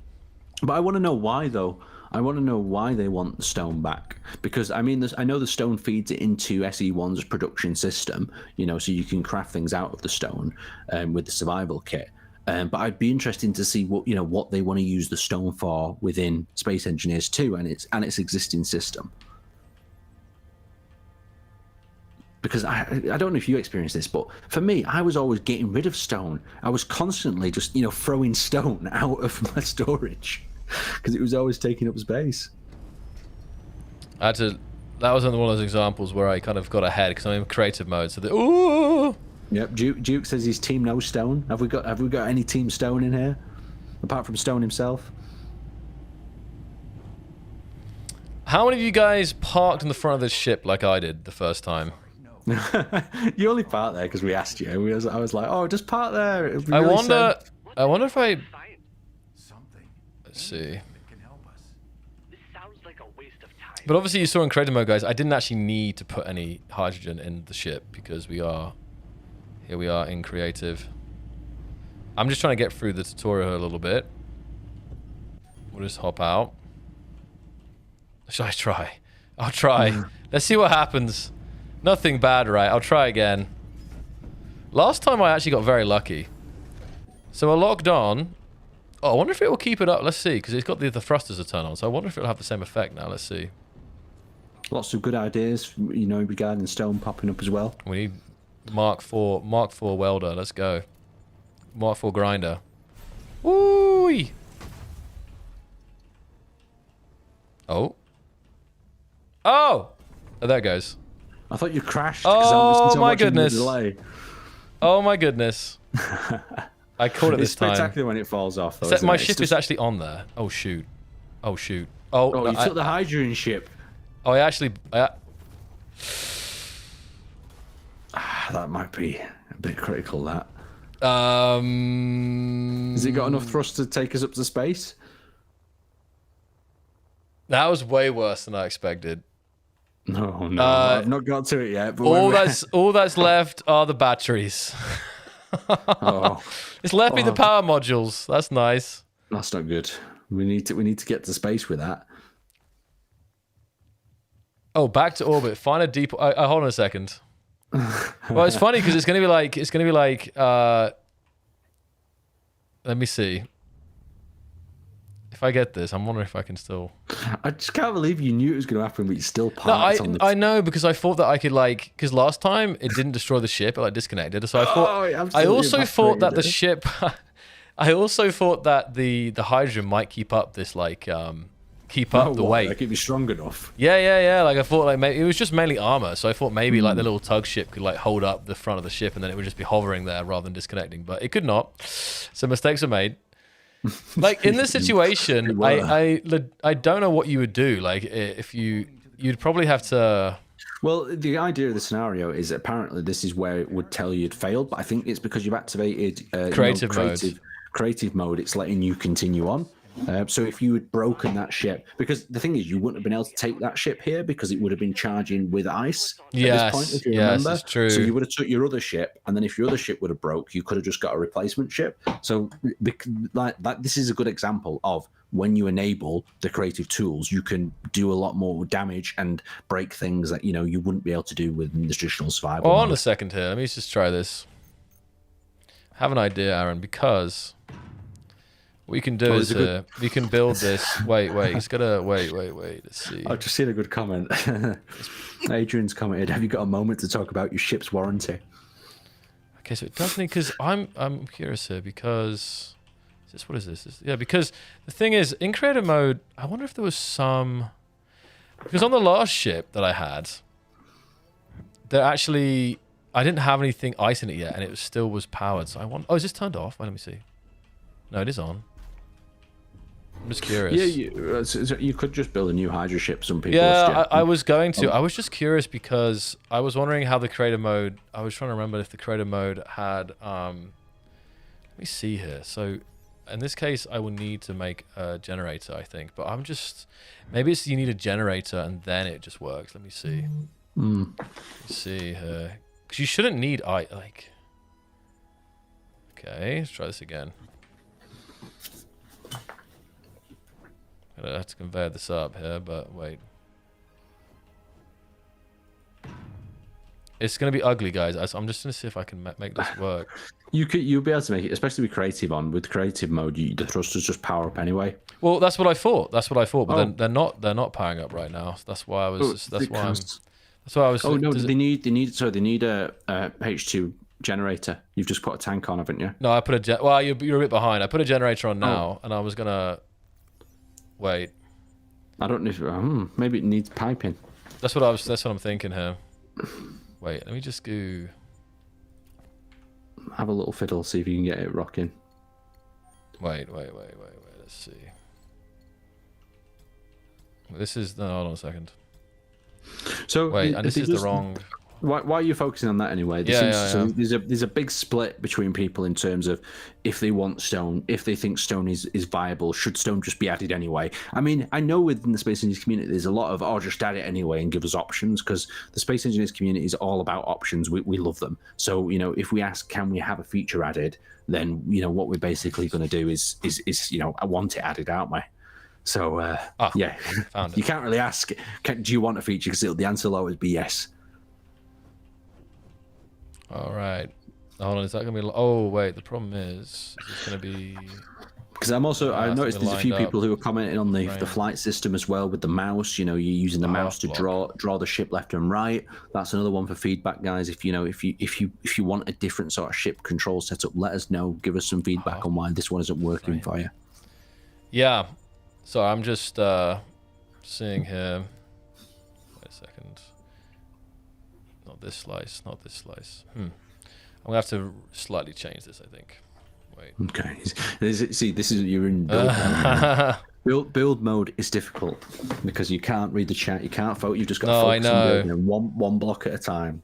[SPEAKER 2] But I want to know why though. I want to know why they want the stone back, because I mean, I know the stone feeds it into SE1's production system, so you can craft things out of the stone with the survival kit. But I'd be interested to see what they want to use the stone for within Space Engineers 2 and its existing system. Because I don't know if you experienced this, but for me, I was always getting rid of stone. I was constantly just throwing stone out of my storage. Because it was always taking up space.
[SPEAKER 1] That was one of those examples where I kind of got ahead because I'm in creative mode. So ooh.
[SPEAKER 2] Yep. Duke says he's team no stone. Have we got any team stone in here, apart from Stone himself?
[SPEAKER 1] How many of you guys parked in the front of this ship like I did the first time?
[SPEAKER 2] You only parked there because we asked you. I was like, oh, just park there.
[SPEAKER 1] I wonder if I. Let's see. But obviously you saw in creative mode, guys, I didn't actually need to put any hydrogen in the ship because here we are in creative. I'm just trying to get through the tutorial a little bit. We'll just hop out. Should I try? I'll try. Let's see what happens. Nothing bad, right? I'll try again. Last time I actually got very lucky. So I logged on. Oh, I wonder if it will keep it up. Let's see, because it's got the thrusters to turn on. So I wonder if it'll have the same effect now. Let's see.
[SPEAKER 2] Lots of good ideas, you know, regarding stone popping up as well.
[SPEAKER 1] We need Mark IV welder. Let's go. Mark IV grinder. Woo! Oh. Oh! Oh, there it goes.
[SPEAKER 2] I thought you crashed.
[SPEAKER 1] Oh my goodness. Oh my goodness. I caught it this time.
[SPEAKER 2] It's spectacular when it falls off, though.
[SPEAKER 1] My ship is actually on there. Oh shoot. Oh shoot. Oh,
[SPEAKER 2] no, you took the hydrogen ship.
[SPEAKER 1] Oh, I actually...
[SPEAKER 2] That might be a bit critical, that. Has it got enough thrust to take us up to space?
[SPEAKER 1] That was way worse than I expected.
[SPEAKER 2] No, I've not got to it yet. But
[SPEAKER 1] all that's left are the batteries.
[SPEAKER 2] Oh.
[SPEAKER 1] It's left me the power modules. That's nice.
[SPEAKER 2] That's not good. We need to get to space with that.
[SPEAKER 1] Oh, back to orbit. Find a deep. Hold on a second. Well, it's funny because it's gonna be like. Let me see. If I get this, I'm wondering if I can still.
[SPEAKER 2] I just can't believe you knew it was going to happen, but you still parked on the...
[SPEAKER 1] I know, because I thought that I could because last time it didn't destroy the ship, it disconnected. So I thought. I also thought that the ship. I also thought that the hydrogen might keep up this keep up the weight.
[SPEAKER 2] Like it'd be strong enough.
[SPEAKER 1] Yeah. Like I thought maybe it was just mainly armor, so I thought maybe the little tug ship could hold up the front of the ship and then it would just be hovering there rather than disconnecting. But it could not. So mistakes were made. In this situation, I don't know what you would do. If you'd probably have to. Well,
[SPEAKER 2] the idea of the scenario is apparently this is where it would tell you you'd failed, but I think it's because you've activated creative mode. It's letting you continue on. So if you had broken that ship, because the thing is, you wouldn't have been able to take that ship here because it would have been charging with ice at this point, if you remember.
[SPEAKER 1] That's true.
[SPEAKER 2] So you would have took your other ship, and then if your other ship would have broke, you could have just got a replacement ship. So this is a good example of when you enable the creative tools, you can do a lot more damage and break things that you wouldn't be able to do with the traditional survival.
[SPEAKER 1] On a second here, let me just try this. I have an idea, Aaron, because. What we can do is we can build this. Wait. It's gotta wait. Let's see.
[SPEAKER 2] I've just seen a good comment. Adrian's commented, "Have you got a moment to talk about your ship's warranty?"
[SPEAKER 1] Okay, so it doesn't because I'm curious here because what is this? Yeah, because the thing is in creative mode, I wonder if there was some because on the last ship that I had, there actually I didn't have anything ice in it yet, and it still was powered. So I want. Oh, is this turned off? Wait, let me see. No, it is on. I'm just curious.
[SPEAKER 2] Yeah, you could just build a new hydro ship. Some people.
[SPEAKER 1] Yeah, I was going to. I was just curious because I was wondering how the creative mode. I was trying to remember if the creative mode had. Let me see here. So, in this case, I will need to make a generator, I think. But I'm just. Maybe it's you need a generator and then it just works. Let me see. Let's see here. Because you shouldn't need Okay, let's try this again. I have to convey this up here, but wait. It's going to be ugly, guys. I'm just going to see if I can make this work.
[SPEAKER 2] You'll be able to make it, especially with creative on. With creative mode, the thrusters just power up anyway.
[SPEAKER 1] Well, that's what I thought. But then they're not powering up right now. So that's why I was. That's why I was.
[SPEAKER 2] Oh no! They need a H2 generator. You've just put a tank on, haven't you?
[SPEAKER 1] No, I put a well, you're a bit behind. I put a generator on now, and I was gonna. Wait.
[SPEAKER 2] I don't know if maybe it needs piping.
[SPEAKER 1] That's what I'm thinking here. Wait, let me just go.
[SPEAKER 2] Have a little fiddle, see if you can get it rocking.
[SPEAKER 1] Wait. Let's see. This is hold on a second.
[SPEAKER 2] So
[SPEAKER 1] wait, and this is the wrong.
[SPEAKER 2] Why are you focusing on that anyway? So there's a big split between people in terms of if they want stone, if they think stone is viable, should stone just be added anyway? I mean, I know within the space engineers community there's a lot of, oh, just add it anyway and give us options, because the space engineers community is all about options. We love them. So, you know, if we ask, can we have a feature added, then, you know, what we're basically going to do is you know, I want it added, aren't we? So, yeah, you can't really ask, do you want a feature? Because the answer will always be yes.
[SPEAKER 1] All right. Hold on, is that going to be... Oh, wait, the problem is it's going to be...
[SPEAKER 2] Because I noticed there's a few people who are commenting on the flight system as well with the mouse. You know, you're using the mouse to draw the ship left and right. That's another one for feedback, guys. If you want a different sort of ship control setup, let us know. Give us some feedback on why this one isn't working for you. Yeah.
[SPEAKER 1] So I'm just seeing here. Wait a second. Not this slice. I'm gonna have to slightly change this, I think. Wait.
[SPEAKER 2] Okay. See, this is, you're in build mode. Build mode is difficult because you can't read the chat, you can't vote. You've just got to focus on building one block at a time.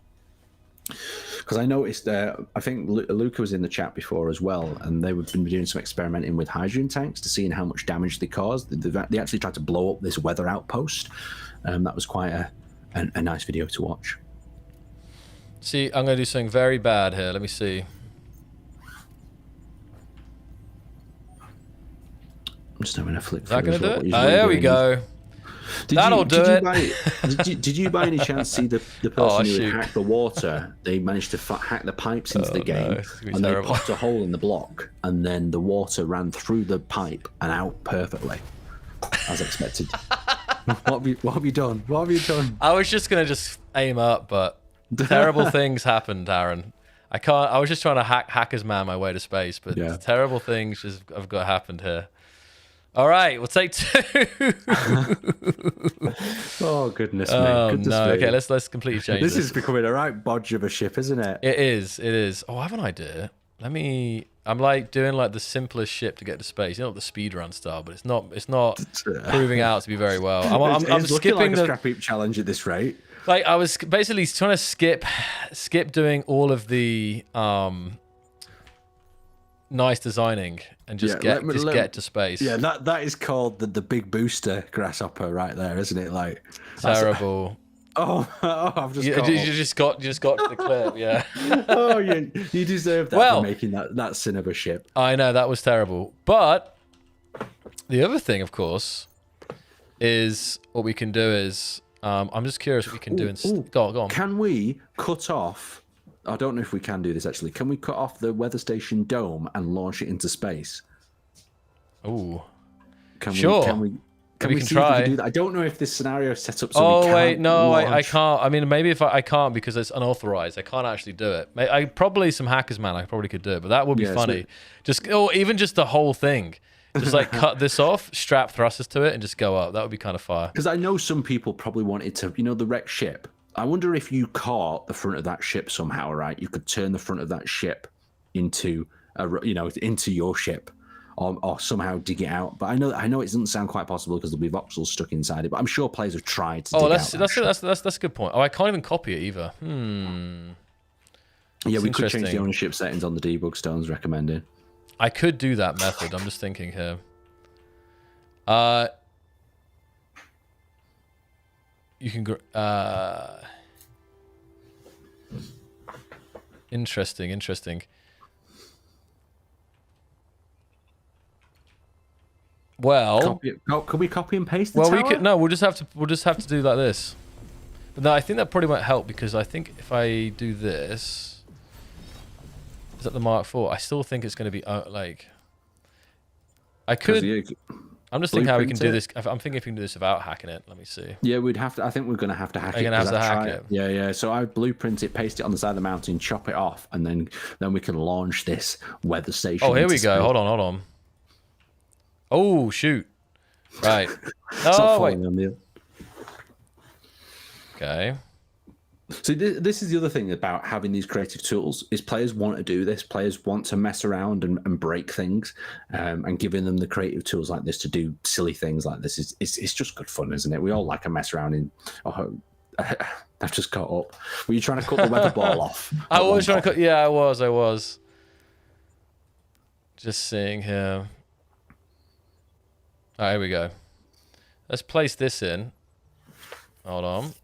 [SPEAKER 2] Because I noticed, I think Luca was in the chat before as well, and they've been doing some experimenting with hydrogen tanks to see how much damage they cause. They actually tried to blow up this weather outpost. That was quite a nice video to watch.
[SPEAKER 1] See, I'm going to do something very bad here. Let me see.
[SPEAKER 2] I'm just having a flick.
[SPEAKER 1] Is that going to do it? Oh, there we go. That'll do it.
[SPEAKER 2] Did you by any chance see the person who had hacked the water? They managed to hack the pipes into the game, and they popped a hole in the block, and then the water ran through the pipe and out perfectly, as expected. What have you done? What have you done?
[SPEAKER 1] I was just going to aim up, but terrible things happened, Aaron. I was just trying to hacker's man my way to space, but terrible things have got happened here. All right, we'll take 2.
[SPEAKER 2] Oh goodness me!
[SPEAKER 1] No, okay, let's completely change this.
[SPEAKER 2] This is becoming a right bodge of a ship, isn't it?
[SPEAKER 1] It is. Oh, I have an idea. I'm like doing like the simplest ship to get to space. You know, the speedrun style, but it's not proving out to be very well. I'm skipping
[SPEAKER 2] like a scrap heap challenge at this rate.
[SPEAKER 1] Like I was basically trying to skip doing all of the nice designing and just get to space.
[SPEAKER 2] Yeah, that is called the big booster grasshopper right there, isn't it? Like
[SPEAKER 1] terrible.
[SPEAKER 2] I've just
[SPEAKER 1] you just got to the clip, yeah.
[SPEAKER 2] Oh, you deserve that for making that sin of a ship.
[SPEAKER 1] I know, that was terrible. But the other thing, of course, is what we can do is I'm just curious what we can do. Go on.
[SPEAKER 2] Can we cut off? I don't know if we can do this actually. Can we cut off the weather station dome and launch it into space?
[SPEAKER 1] Oh,
[SPEAKER 2] sure. Can we try. If we can do that? I don't know if this scenario is set up so we can't.
[SPEAKER 1] Wait, no, I can't. I mean, maybe if I can't because it's unauthorized. I can't actually do it. I probably some hackers, man. I probably could do it, but that would be funny. Even just the whole thing. Just like cut this off, strap thrusters to it, and just go up. That would be kind of fire.
[SPEAKER 2] Because I know some people probably wanted to, the wrecked ship. I wonder if you caught the front of that ship somehow, right? You could turn the front of that ship into into your ship, or somehow dig it out. But I know it doesn't sound quite possible because there'll be voxels stuck inside it. But I'm sure players have tried to. That's
[SPEAKER 1] a good point. Oh, I can't even copy it either.
[SPEAKER 2] Yeah, we could change the ownership settings on the debug stones recommended.
[SPEAKER 1] I could do that method. I'm just thinking here. You can interesting. Well,
[SPEAKER 2] could we copy and paste the tower?
[SPEAKER 1] We could. No, we'll just have to do like this. But no, I think that probably won't help because I think if I do this, is that the Mark IV? I still think it's going to be like. I could. I'm just thinking how we can do this. I'm thinking if we can do this without hacking it. Let me see.
[SPEAKER 2] Yeah, we'd have to. I think we're going to have to hack it.
[SPEAKER 1] You're going to have to hack it.
[SPEAKER 2] Yeah. So I blueprint it, paste it on the side of the mountain, chop it off, and then we can launch this weather station.
[SPEAKER 1] Oh, here we go. Hold on. Oh, shoot. Right. Wait. Okay.
[SPEAKER 2] So this is the other thing about having these creative tools is players want to do this. Players want to mess around and break things, and giving them the creative tools like this to do silly things like this it's just good fun, isn't it? We all like a mess around in. Oh, I've just caught up. Were you trying to cut the weather ball off?
[SPEAKER 1] I was trying to cut. Yeah, I was. Just seeing here. All right, here we go. Let's place this in. Hold on.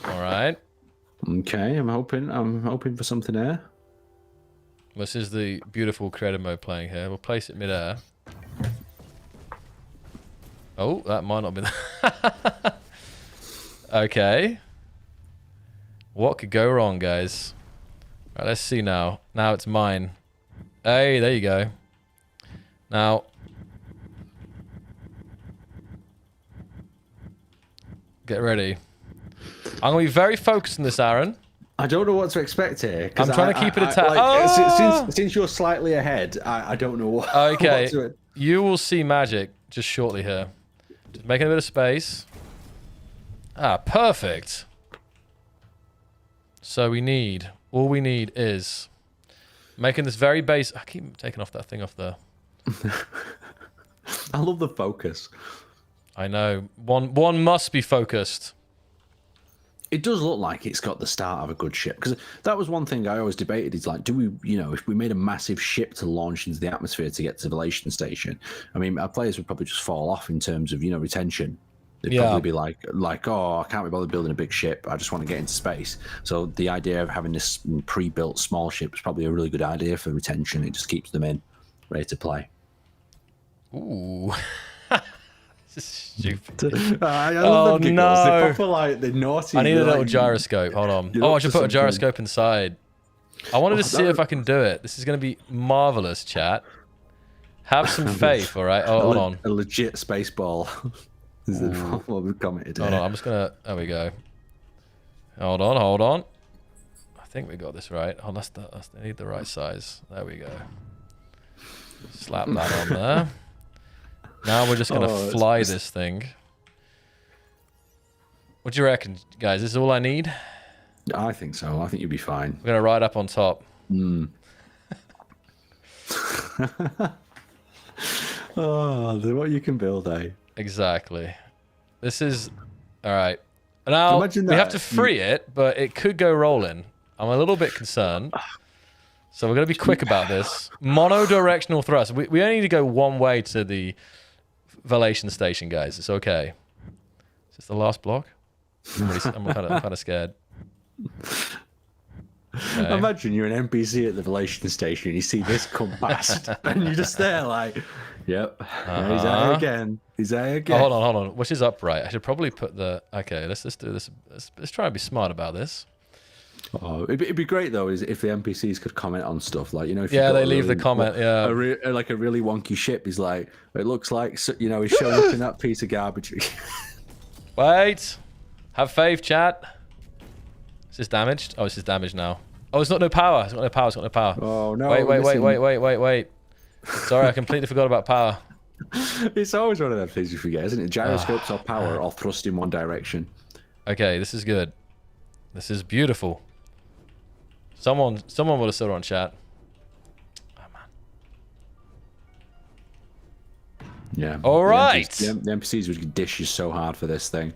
[SPEAKER 1] All right.
[SPEAKER 2] Okay, I'm hoping for something there.
[SPEAKER 1] This is the beautiful creative mode playing here. We'll place it mid-air. Oh, that might not be there. Okay. What could go wrong, guys? All right, let's see now. Now it's mine. Hey, there you go. Now, get ready. I'm going to be very focused on this, Aaron.
[SPEAKER 2] I don't know what to expect here.
[SPEAKER 1] I'm trying to keep it attached.
[SPEAKER 2] Since you're slightly ahead, I don't know what.
[SPEAKER 1] Okay,
[SPEAKER 2] what
[SPEAKER 1] you will see magic just shortly here. Just making a bit of space. Ah, perfect. So all we need is making this very base. I keep taking off that thing off there.
[SPEAKER 2] I love the focus.
[SPEAKER 1] I know. One must be focused.
[SPEAKER 2] It does look like it's got the start of a good ship, because that was one thing I always debated. Is like, do we, if we made a massive ship to launch into the atmosphere to get to the Relocation station, I mean, our players would probably just fall off in terms of retention. They'd probably be like, oh, I can't be bothered building a big ship. I just want to get into space. So the idea of having this pre-built small ship is probably a really good idea for retention. It just keeps them in, ready to play.
[SPEAKER 1] Ooh. This is stupid.
[SPEAKER 2] I love them giggles.
[SPEAKER 1] No.
[SPEAKER 2] They're proper, they're naughty.
[SPEAKER 1] I need a little gyroscope. Hold on. Oh, I should put a gyroscope inside. I wanted to see if I can do it. This is going to be marvelous, chat. Have some faith, all right? Oh, hold on.
[SPEAKER 2] A legit space ball. This is what we've commented here.
[SPEAKER 1] Hold on, I'm just going to... There we go. Hold on. I think we got this right. Oh, I need the right size. There we go. Slap that on there. Now we're just going to fly this thing. What do you reckon, guys? This is all I need?
[SPEAKER 2] I think so. I think you'll be fine.
[SPEAKER 1] We're going to ride up on top.
[SPEAKER 2] What you can build, eh?
[SPEAKER 1] Exactly. This is... All right. Now, we have to free it, but it could go rolling. I'm a little bit concerned. So we're going to be quick about this. Mono-directional thrust. We only need to go one way to the Relocation station, guys. It's okay. Is this the last block? I'm kind of scared. Okay.
[SPEAKER 2] Imagine you're an NPC at the Relocation station and you see this come past and you're just there like, yep, he's there again. He's there again.
[SPEAKER 1] Oh, hold on. Which is upright? I should probably put the... Okay, let's do this. Let's try and be smart about this.
[SPEAKER 2] Oh, it'd be great though, is if the NPCs could comment on stuff like, if
[SPEAKER 1] they leave the comment. Yeah,
[SPEAKER 2] like a really wonky ship. He's like, it looks like he's showing up in that piece of garbage.
[SPEAKER 1] Wait, have faith, chat. Is this damaged? Oh, this is damaged now. Oh, it's got no power. It's got no power.
[SPEAKER 2] Oh no!
[SPEAKER 1] Wait. Sorry, I completely forgot about power.
[SPEAKER 2] It's always one of them things you forget, isn't it? Gyroscopes or power or thrust in one direction.
[SPEAKER 1] Okay, this is good. This is beautiful. Someone would have stood on chat. Oh man.
[SPEAKER 2] Yeah.
[SPEAKER 1] All right.
[SPEAKER 2] The NPCs would dish you so hard for this thing.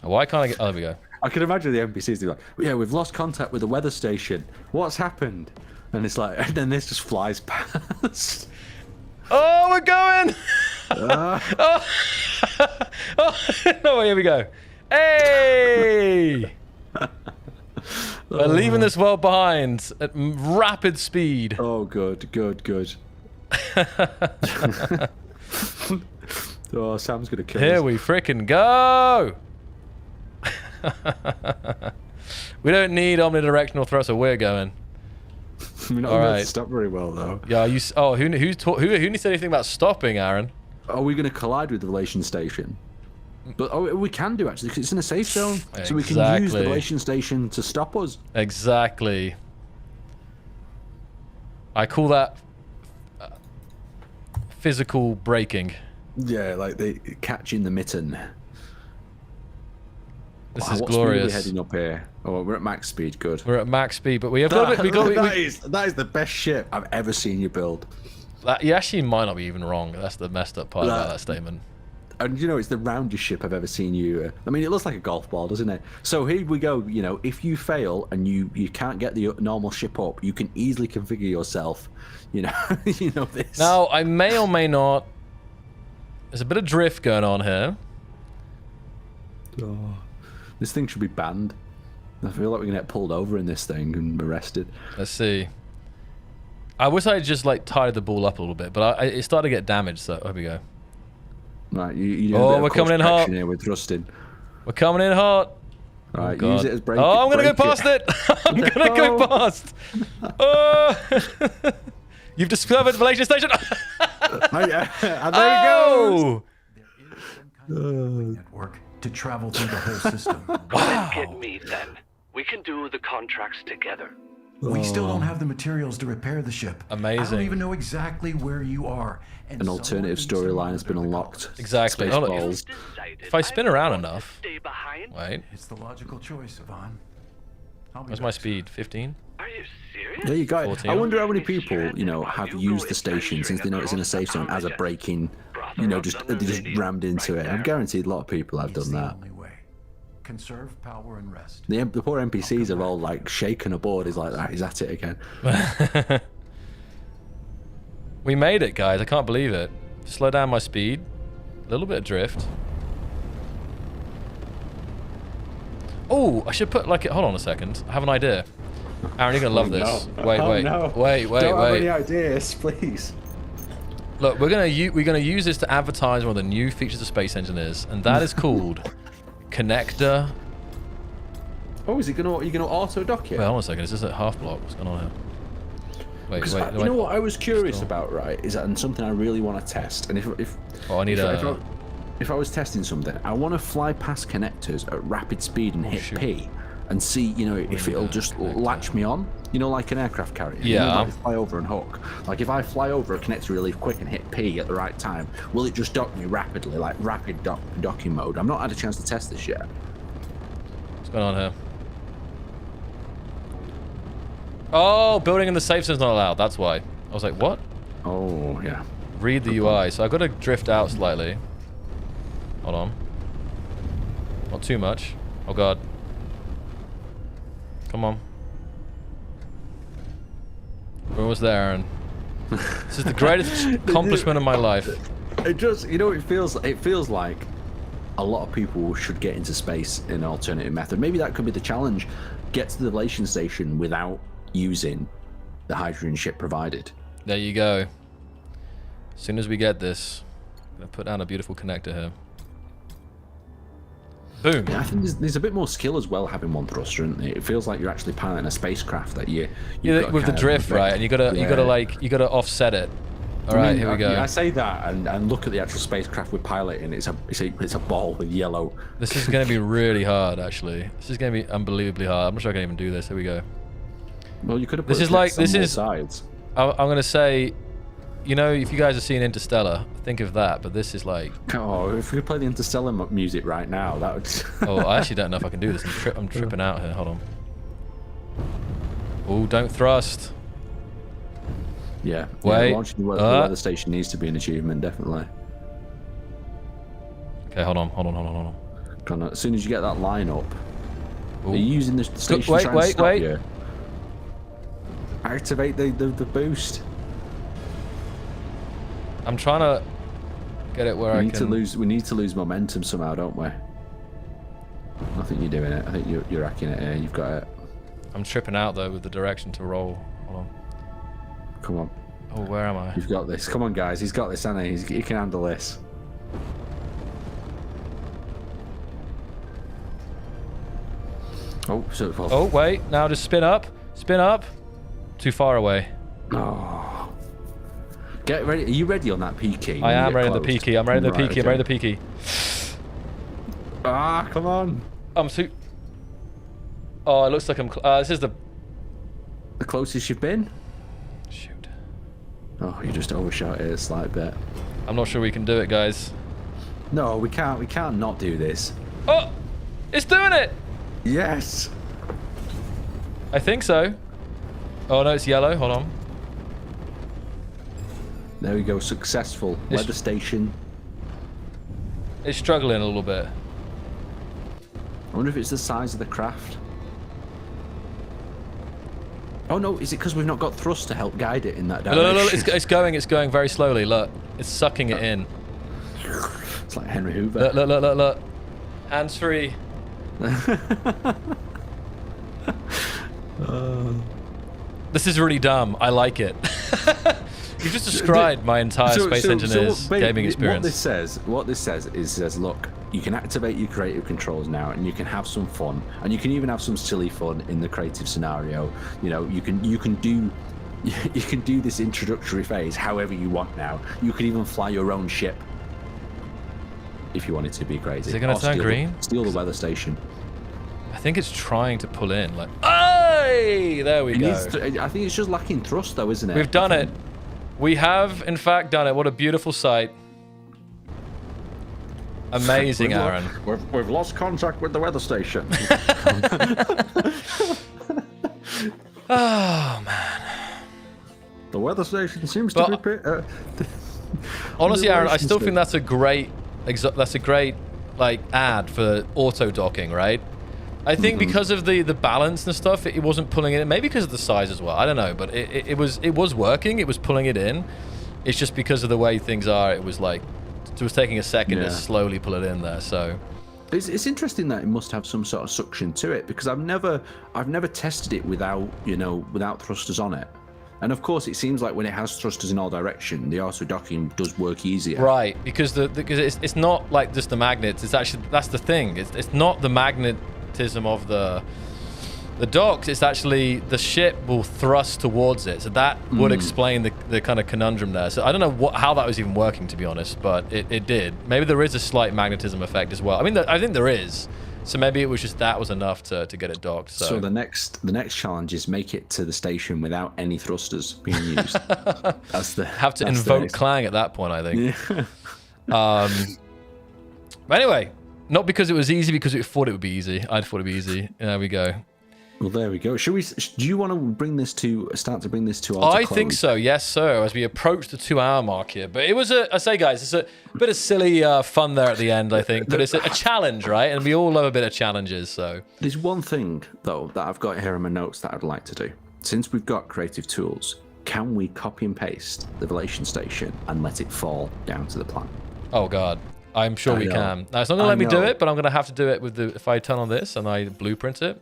[SPEAKER 1] Why can't I get... Oh, there we go.
[SPEAKER 2] I can imagine the NPCs. They're like, yeah, we've lost contact with the weather station. What's happened? And it's like, and then this just flies past.
[SPEAKER 1] Oh, we're going. No, here we go. Hey. We're leaving this world behind at rapid speed.
[SPEAKER 2] Oh, good. Oh, Sam's gonna kill us.
[SPEAKER 1] Here we frickin' go. We don't need omnidirectional thrust, so we're going.
[SPEAKER 2] We're not going to stop very well, though.
[SPEAKER 1] Yeah, who said anything about stopping, Aaron?
[SPEAKER 2] Are we going to collide with the Relocation station? But we can do, actually, because it's in a safe zone.
[SPEAKER 1] Exactly.
[SPEAKER 2] So we can use the Relocation station to stop us.
[SPEAKER 1] Exactly. I call that physical braking.
[SPEAKER 2] Yeah, like they catching the mitten.
[SPEAKER 1] This is
[SPEAKER 2] what
[SPEAKER 1] glorious.
[SPEAKER 2] Speed are we heading up here? Oh, we're at max speed. Good.
[SPEAKER 1] We're at max speed, but we have
[SPEAKER 2] that is the best ship I've ever seen you build.
[SPEAKER 1] You actually might not be even wrong. That's the messed up part about that statement.
[SPEAKER 2] And you know, it's the roundest ship I've ever seen you. I mean, it looks like a golf ball, doesn't it? So here we go. You know, if you fail and you can't get the normal ship up, you can easily configure yourself. You know, you know this.
[SPEAKER 1] Now, I may or may not. There's a bit of drift going on here.
[SPEAKER 2] Oh, this thing should be banned. I feel like we're gonna get pulled over in this thing and arrested.
[SPEAKER 1] Let's see. I wish I had just like tied the ball up a little bit, but it started to get damaged. So here we go.
[SPEAKER 2] Right, you
[SPEAKER 1] oh, we're coming in hot.
[SPEAKER 2] Here with thrusting.
[SPEAKER 1] We're coming in hot.
[SPEAKER 2] Right,
[SPEAKER 1] oh,
[SPEAKER 2] use it as brake.
[SPEAKER 1] Oh, I'm gonna go past it. I'm gonna go past. Oh. You've discovered Malaysia Station.
[SPEAKER 2] There it goes.
[SPEAKER 3] There is some kind of network to travel through the whole system.
[SPEAKER 4] Then get me then. We can do the contracts together.
[SPEAKER 3] We still don't have the materials to repair the ship.
[SPEAKER 1] Amazing.
[SPEAKER 3] I don't even know exactly where you are. And
[SPEAKER 2] An alternative storyline has been unlocked.
[SPEAKER 1] Exactly.
[SPEAKER 2] Spaceballs.
[SPEAKER 1] If I spin around enough. Wait.
[SPEAKER 3] It's the logical choice, Yvonne.
[SPEAKER 1] What's my speed? 15?
[SPEAKER 4] Are you serious?
[SPEAKER 2] There you go.
[SPEAKER 1] 14.
[SPEAKER 2] I wonder how many people, you know, have used the station since they know it's in a safe zone as a break-in. You know, they just rammed into it. I'm guaranteed a lot of people have done that.
[SPEAKER 3] Conserve power and rest.
[SPEAKER 2] The poor NPCs are all like shaken aboard. Is like, is that it again?
[SPEAKER 1] We made it, guys. I can't believe it. Slow down my speed. A little bit of drift. Oh, I should put like it. Hold on a second. I have an idea. Aaron, you're gonna love this.
[SPEAKER 2] No.
[SPEAKER 1] Wait.
[SPEAKER 2] Don't have any ideas, please.
[SPEAKER 1] Look, we're gonna use this to advertise one of the new features of Space Engineers, and that is called connector.
[SPEAKER 2] Oh, are you gonna auto dock it?
[SPEAKER 1] Wait, hold on a second. Is this a half block? What's going on here? Wait.
[SPEAKER 2] You know what I was curious about, right? Is that and something I really want to test. And if I was testing something, I want to fly past connectors at rapid speed and hit P, and see, you know, if it'll just latch me on. You know, like an aircraft carrier.
[SPEAKER 1] Yeah.
[SPEAKER 2] You know, like fly over and hook. Like if I fly over a connector really quick and hit P at the right time, will it just dock me rapidly, like rapid docking mode? I've not had a chance to test this yet.
[SPEAKER 1] What's going on here? Oh, building in the safe zone's not allowed. That's why. I was like, what?
[SPEAKER 2] Oh, yeah.
[SPEAKER 1] Read the UI. So I've got to drift out slightly. Hold on. Not too much. Oh, God. Come on. We're almost there, Aaron. This is the greatest accomplishment of my life.
[SPEAKER 2] It just, you know, it feels like a lot of people should get into space in an alternative method. Maybe that could be the challenge. Get to the relation station without using the hydrogen ship provided.
[SPEAKER 1] There you go. As soon as we get this, I'm going to put down a beautiful connector here. Boom.
[SPEAKER 2] Yeah, I think there's a bit more skill as well having one thruster, isn't it? It feels like you're actually piloting a spacecraft that you
[SPEAKER 1] with the drift, right? And you gotta offset it. All right, here we go.
[SPEAKER 2] I say that and look at the actual spacecraft we're piloting. It's a ball with yellow.
[SPEAKER 1] This is gonna be really hard, actually. This is gonna be unbelievably hard. I'm not sure I can even do this. Here we go.
[SPEAKER 2] Well, you could have. Sides.
[SPEAKER 1] I'm gonna say, you know, if you guys have seen Interstellar, think of that. But this is like.
[SPEAKER 2] Oh, if we could play the Interstellar music right now, that would.
[SPEAKER 1] Oh, I actually don't know if I can do this. I'm tripping out here. Hold on. Oh, don't thrust.
[SPEAKER 2] Yeah.
[SPEAKER 1] Wait.
[SPEAKER 2] Launching the weather station needs to be an achievement, definitely.
[SPEAKER 1] Okay, hold on.
[SPEAKER 2] As soon as you get that line up,
[SPEAKER 1] Ooh.
[SPEAKER 2] are you using the station? Wait. Activate the boost.
[SPEAKER 1] I'm trying to get it where
[SPEAKER 2] we need to lose momentum somehow, don't we? I think you're doing it. I think you're hacking it here. You've got it.
[SPEAKER 1] I'm tripping out though with the direction to roll. Hold on.
[SPEAKER 2] Come on.
[SPEAKER 1] Oh, where am I?
[SPEAKER 2] You've got this. Come on, guys. He's got this, hasn't he? He can handle this. Oh, so
[SPEAKER 1] oh, wait. Now just spin up. Spin up. Too far away.
[SPEAKER 2] Oh. Get ready. Are you ready on that P key?
[SPEAKER 1] I am ready on the P key. I'm ready on the P key. I'm ready on the P key.
[SPEAKER 2] Ah, come on.
[SPEAKER 1] Oh, it looks like I'm. This is the
[SPEAKER 2] closest you've been.
[SPEAKER 1] Shoot.
[SPEAKER 2] Oh, you just overshot it a slight bit.
[SPEAKER 1] I'm not sure we can do it, guys.
[SPEAKER 2] No, we can't. We can't not do this.
[SPEAKER 1] Oh, it's doing it.
[SPEAKER 2] Yes.
[SPEAKER 1] I think so. Oh no, it's yellow. Hold on.
[SPEAKER 2] There we go. Successful. Weather station.
[SPEAKER 1] It's struggling a little bit.
[SPEAKER 2] I wonder if it's the size of the craft. Oh no, is it because we've not got thrust to help guide it in that direction?
[SPEAKER 1] No, it's going very slowly. Look, it's sucking it in.
[SPEAKER 2] It's like Henry Hoover.
[SPEAKER 1] Look. Hands free. This is really dumb. I like it. You've just described my entire Space Engineers gaming experience.
[SPEAKER 2] What this says, look, you can activate your creative controls now, and you can have some fun, and you can even have some silly fun in the creative scenario. You know, you can do this introductory phase however you want now. You can even fly your own ship if you wanted to be crazy.
[SPEAKER 1] Is it going to turn green?
[SPEAKER 2] Steal the weather station.
[SPEAKER 1] I think it's trying to pull in. Like, hey, there we go.
[SPEAKER 2] I think it's just lacking thrust, though, isn't it?
[SPEAKER 1] We've done it. We have, in fact, done it. What a beautiful sight. Amazing, Aaron.
[SPEAKER 2] We've lost contact with the weather station.
[SPEAKER 1] Oh, man.
[SPEAKER 2] The weather station seems to be...
[SPEAKER 1] honestly, Aaron, I still think that's a great like ad for auto docking, right? I think because of the balance and stuff, it wasn't pulling it in. Maybe because of the size as well. I don't know, but it was working. It was pulling it in. It's just because of the way things are. It was like it was taking a second to slowly pull it in there. So
[SPEAKER 2] it's interesting that it must have some sort of suction to it, because I've never tested it without thrusters on it. And of course, it seems like when it has thrusters in all direction, the auto docking does work easier.
[SPEAKER 1] Right, because it's not like just the magnets. It's actually, that's the thing. It's not the magnetism of the docks. It's actually the ship will thrust towards it. So that would explain the kind of conundrum there. So I don't know how that was even working, to be honest, but it did. Maybe there is a slight magnetism effect as well. I mean, I think there is. So maybe it was just that was enough to get it docked. So
[SPEAKER 2] the next challenge is make it to the station without any thrusters being used.
[SPEAKER 1] Have to invoke Clang at that point, I think. Yeah. But anyway, not because it was easy, because we thought it would be easy. I thought it'd be easy. There we go.
[SPEAKER 2] Well, there we go. Do you want to start to bring this to our
[SPEAKER 1] I think so, yes, sir, as we approach the 2-hour mark here. But it was I say, guys, it's a bit of silly fun there at the end, I think. But it's a challenge, right? And we all love a bit of challenges, so.
[SPEAKER 2] There's one thing, though, that I've got here in my notes that I'd like to do. Since we've got creative tools, can we copy and paste the relation station and let it fall down to the planet?
[SPEAKER 1] Oh, God. I'm sure we can. Now, it's not going to let me do it, but I'm going to have to do it if I turn on this and I blueprint it.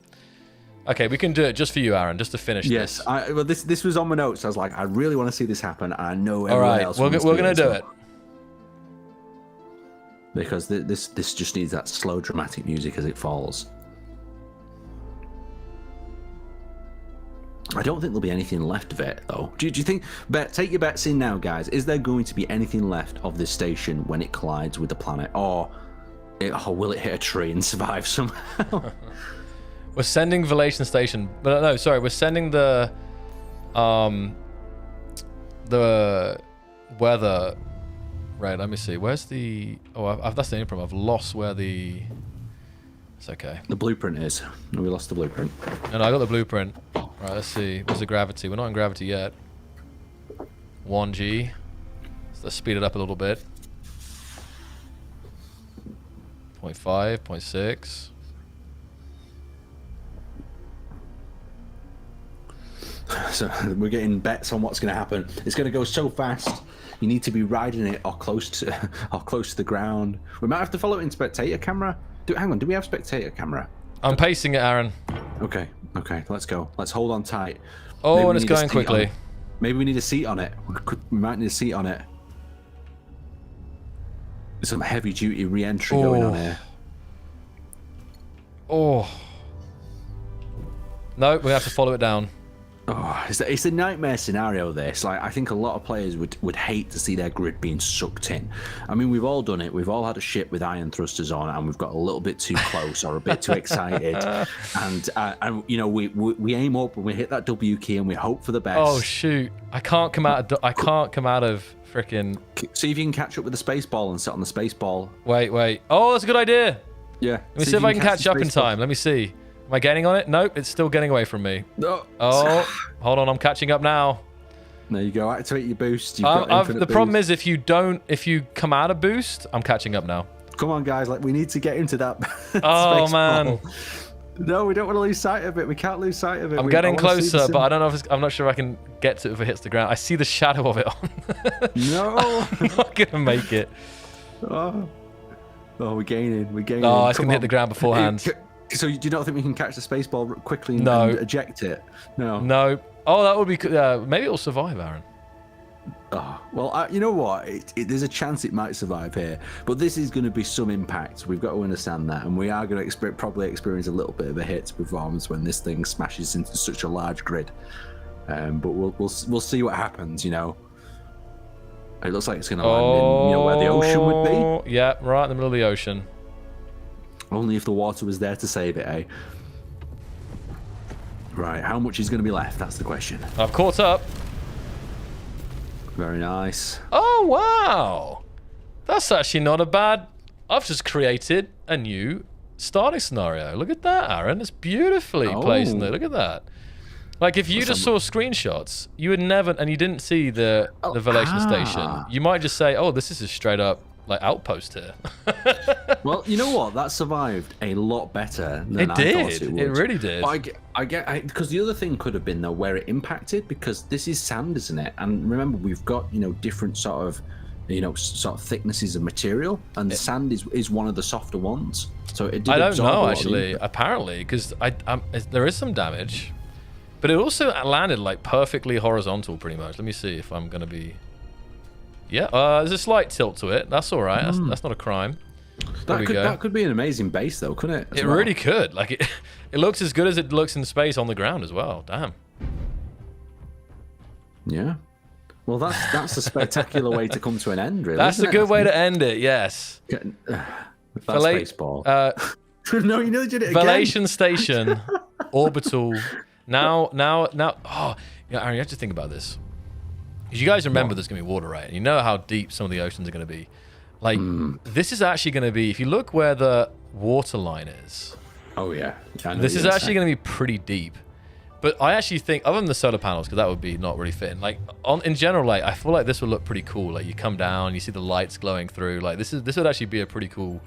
[SPEAKER 1] Okay, we can do it just for you, Aaron, just to finish this.
[SPEAKER 2] Yes, well, this was on my notes. I was like, I really want to see this happen. I know everyone else wants to.
[SPEAKER 1] We're going to do it.
[SPEAKER 2] Because this just needs that slow, dramatic music as it falls. I don't think there'll be anything left of it, though. Do you think... Take your bets in now, guys. Is there going to be anything left of this station when it collides with the planet? Or will it hit a tree and survive somehow?
[SPEAKER 1] We're sending relation station, but no, sorry, we're sending the weather. Right, let me see. Where's the? Oh, that's the only problem. I've lost where the. It's okay.
[SPEAKER 2] The blueprint is. We lost the blueprint.
[SPEAKER 1] No, I got the blueprint. Right, let's see. Where's the gravity? We're not in gravity yet. 1G. So let's speed it up a little bit. 0.5, 0.6.
[SPEAKER 2] So we're getting bets on what's going to happen. It's going to go so fast. You need to be riding it or close to the ground. We might have to follow it in spectator camera. Hang on, do we have spectator camera?
[SPEAKER 1] I'm pacing it, Aaron.
[SPEAKER 2] Okay, let's go. Let's hold on tight.
[SPEAKER 1] Oh, and it's going quickly.
[SPEAKER 2] Maybe we need a seat on it. We might need a seat on it. There's some heavy-duty re-entry going on here.
[SPEAKER 1] Oh. No, we have to follow it down.
[SPEAKER 2] Oh, it's a nightmare scenario, this. Like, I think a lot of players would hate to see their grid being sucked in. I mean, we've all done it. We've all had a ship with iron thrusters on, and we've got a little bit too close or a bit too excited. And you know, we aim up and we hit that W key and we hope for the best.
[SPEAKER 1] Oh shoot! I can't come out of freaking.
[SPEAKER 2] See if you can catch up with the space ball and sit on the space ball.
[SPEAKER 1] Wait. Oh, that's a good idea.
[SPEAKER 2] Yeah.
[SPEAKER 1] Let me see if I can catch up in time. Let me see. Am I getting on it? Nope, it's still getting away from me.
[SPEAKER 2] No.
[SPEAKER 1] Oh, hold on, I'm catching up now.
[SPEAKER 2] There you go. Activate your boost. You've got infinite
[SPEAKER 1] the problem is if you come out of boost, I'm catching up now.
[SPEAKER 2] Come on, guys. Like, we need to get into that.
[SPEAKER 1] Oh,
[SPEAKER 2] space
[SPEAKER 1] man.
[SPEAKER 2] ball. No, we don't want to lose sight of it. We can't lose sight of it.
[SPEAKER 1] I'm getting closer, but I don't know if I'm not sure if I can get to it if it hits the ground. I see the shadow of it on.
[SPEAKER 2] No.
[SPEAKER 1] I'm not going to make it.
[SPEAKER 2] Oh, we're gaining. We're gaining.
[SPEAKER 1] Oh, it's going to hit the ground beforehand.
[SPEAKER 2] So do you not think we can catch the space ball quickly and,
[SPEAKER 1] No.
[SPEAKER 2] and eject it? No.
[SPEAKER 1] No. Oh, that would be... maybe it'll survive, Aaron.
[SPEAKER 2] Oh, well, you know what? There's a chance it might survive here, but this is going to be some impact. We've got to understand that, and we are going to probably experience a little bit of a hit to performance when this thing smashes into such a large grid. But we'll see what happens. You know, it looks like it's going to land in where the ocean would be.
[SPEAKER 1] Yeah, right in the middle of the ocean.
[SPEAKER 2] Only if the water was there to save it, eh? Right, how much is going to be left? That's the question.
[SPEAKER 1] I've caught up.
[SPEAKER 2] Very nice.
[SPEAKER 1] Oh, wow. That's actually not a bad... I've just created a new starting scenario. Look at that, Aaron. It's beautifully placed in there. Look at that. Like, if you just saw screenshots, you would never... And you didn't see the Relocation station. You might just say, oh, this is a straight up, like, outpost here.
[SPEAKER 2] Well, you know what? That survived a lot better than
[SPEAKER 1] It
[SPEAKER 2] I
[SPEAKER 1] did.
[SPEAKER 2] thought it would.
[SPEAKER 1] It really did.
[SPEAKER 2] But I get because the other thing could have been though where it impacted, because this is sand, isn't it? And remember, we've got different sort of thicknesses of material, and the sand is one of the softer ones. So it did.
[SPEAKER 1] I don't
[SPEAKER 2] absorb a
[SPEAKER 1] know
[SPEAKER 2] lot
[SPEAKER 1] actually. Apparently, because there is some damage, but it also landed like perfectly horizontal, pretty much. Let me see if I'm gonna be. Yeah, there's a slight tilt to it. That's all right. That's not a crime.
[SPEAKER 2] That could be an amazing base though, couldn't it?
[SPEAKER 1] It really could. Like it looks as good as it looks in space on the ground as well. Damn.
[SPEAKER 2] Yeah. Well, that's a spectacular way to come to an end, really.
[SPEAKER 1] That's a good way to end it. Yes.
[SPEAKER 2] That's baseball. No, you did it again.
[SPEAKER 1] Velation station, orbital. Now. Oh, yeah, Aaron, you have to think about this. Because you guys remember there's going to be water, right? And you know how deep some of the oceans are going to be. Like, this is actually going to be, if you look where the water line is.
[SPEAKER 2] Oh, yeah.
[SPEAKER 1] This is actually going to be pretty deep. But I actually think, other than the solar panels, because that would be not really fitting, like, in general, like, I feel like this would look pretty cool. Like, you come down, you see the lights glowing through. Like, this would actually be a pretty cool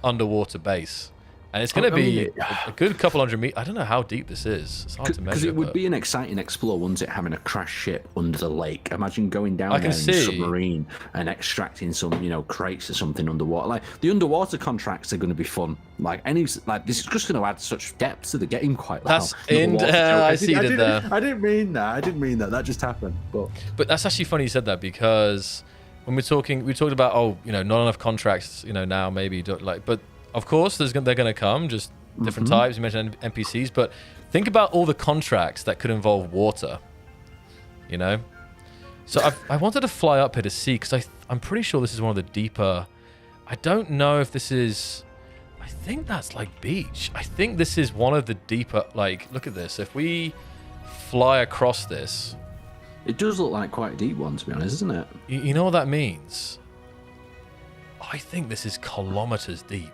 [SPEAKER 1] underwater base. And it's going to be a good couple hundred meters. I don't know how deep this is. It's hard to measure.
[SPEAKER 2] Because it would be an exciting explore, wouldn't it, having a crash ship under the lake? Imagine going down there in a submarine and extracting some, crates or something underwater. Like, the underwater contracts are going to be fun. Like, this is just going to add such depth to the game quite well.
[SPEAKER 1] I see you did there.
[SPEAKER 2] I didn't mean that. That just happened. But
[SPEAKER 1] that's actually funny you said that, because when we talked about, not enough contracts, now maybe, but of course, they're going to come, just different types. You mentioned NPCs, but think about all the contracts that could involve water, So I wanted to fly up here to see, because I'm pretty sure this is one of the deeper... I don't know if this is... I think that's like beach. I think this is one of the deeper... Like, look at this. If we fly across this...
[SPEAKER 2] It does look like quite a deep one, to be honest, isn't it?
[SPEAKER 1] You know what that means? I think this is kilometers deep.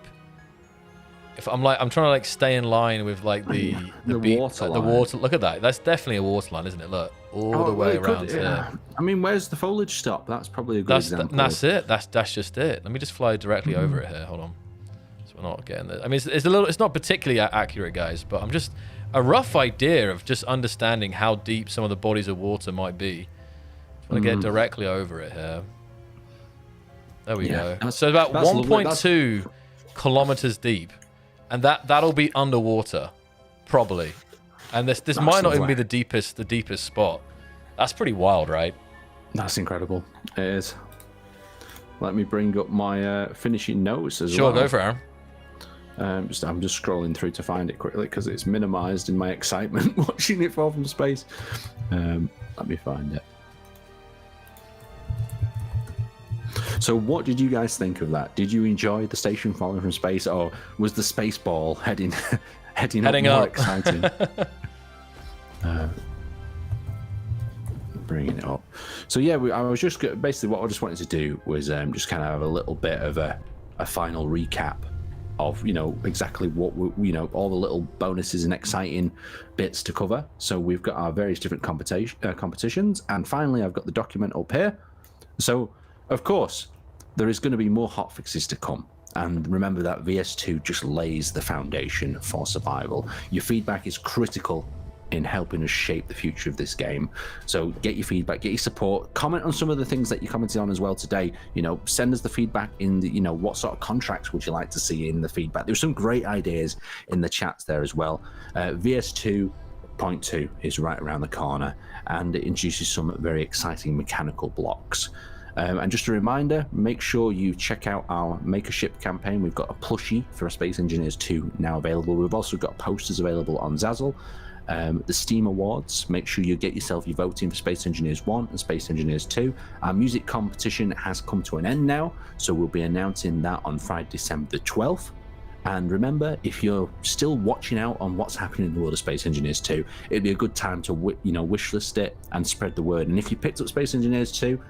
[SPEAKER 1] If I'm trying to like stay in line with like the
[SPEAKER 2] water line.
[SPEAKER 1] The water. Look at that. That's definitely a water line, isn't it? Look, all the way around here.
[SPEAKER 2] I mean, where's the foliage stop? That's probably a good example.
[SPEAKER 1] That's it. That's just it. Let me just fly directly over it here. Hold on. So we're not getting there. I mean, it's not particularly accurate, guys, but I'm just a rough idea of just understanding how deep some of the bodies of water might be. I'm gonna get directly over it here. There we go. So about 1.2 kilometers deep. And that'll be underwater, probably. And this might not even be the deepest spot. That's pretty wild, right?
[SPEAKER 2] That's incredible. It is. Let me bring up my finishing notes as
[SPEAKER 1] Sure,
[SPEAKER 2] well.
[SPEAKER 1] go for it, Aaron.
[SPEAKER 2] I'm just scrolling through to find it quickly because it's minimized in my excitement watching it fall from space. Let me find it. So what did you guys think of that? Did you enjoy the station falling from space, or was the space ball heading up more exciting? Bringing it up. So yeah, I was just basically what I just wanted to do was just kind of have a little bit of a final recap of exactly what all the little bonuses and exciting bits to cover. So we've got our various different competitions, and finally I've got the document up here. So of course, there is going to be more hotfixes to come. And remember that VS2 just lays the foundation for survival. Your feedback is critical in helping us shape the future of this game. So get your feedback, get your support, comment on some of the things that you commented on as well today. Send us the feedback in the, what sort of contracts would you like to see in the feedback. There's some great ideas in the chats there as well. VS 2.2 is right around the corner, and it introduces some very exciting mechanical blocks. And just a reminder, make sure you check out our Make a Ship campaign. We've got a plushie for Space Engineers 2 now available. We've also got posters available on Zazzle. The Steam Awards, make sure you get yourself your voting for Space Engineers 1 and Space Engineers 2. Our music competition has come to an end now, so we'll be announcing that on Friday, December the 12th. And remember, if you're still watching out on what's happening in the world of Space Engineers 2, it'd be a good time to wishlist it and spread the word. And if you picked up Space Engineers 2,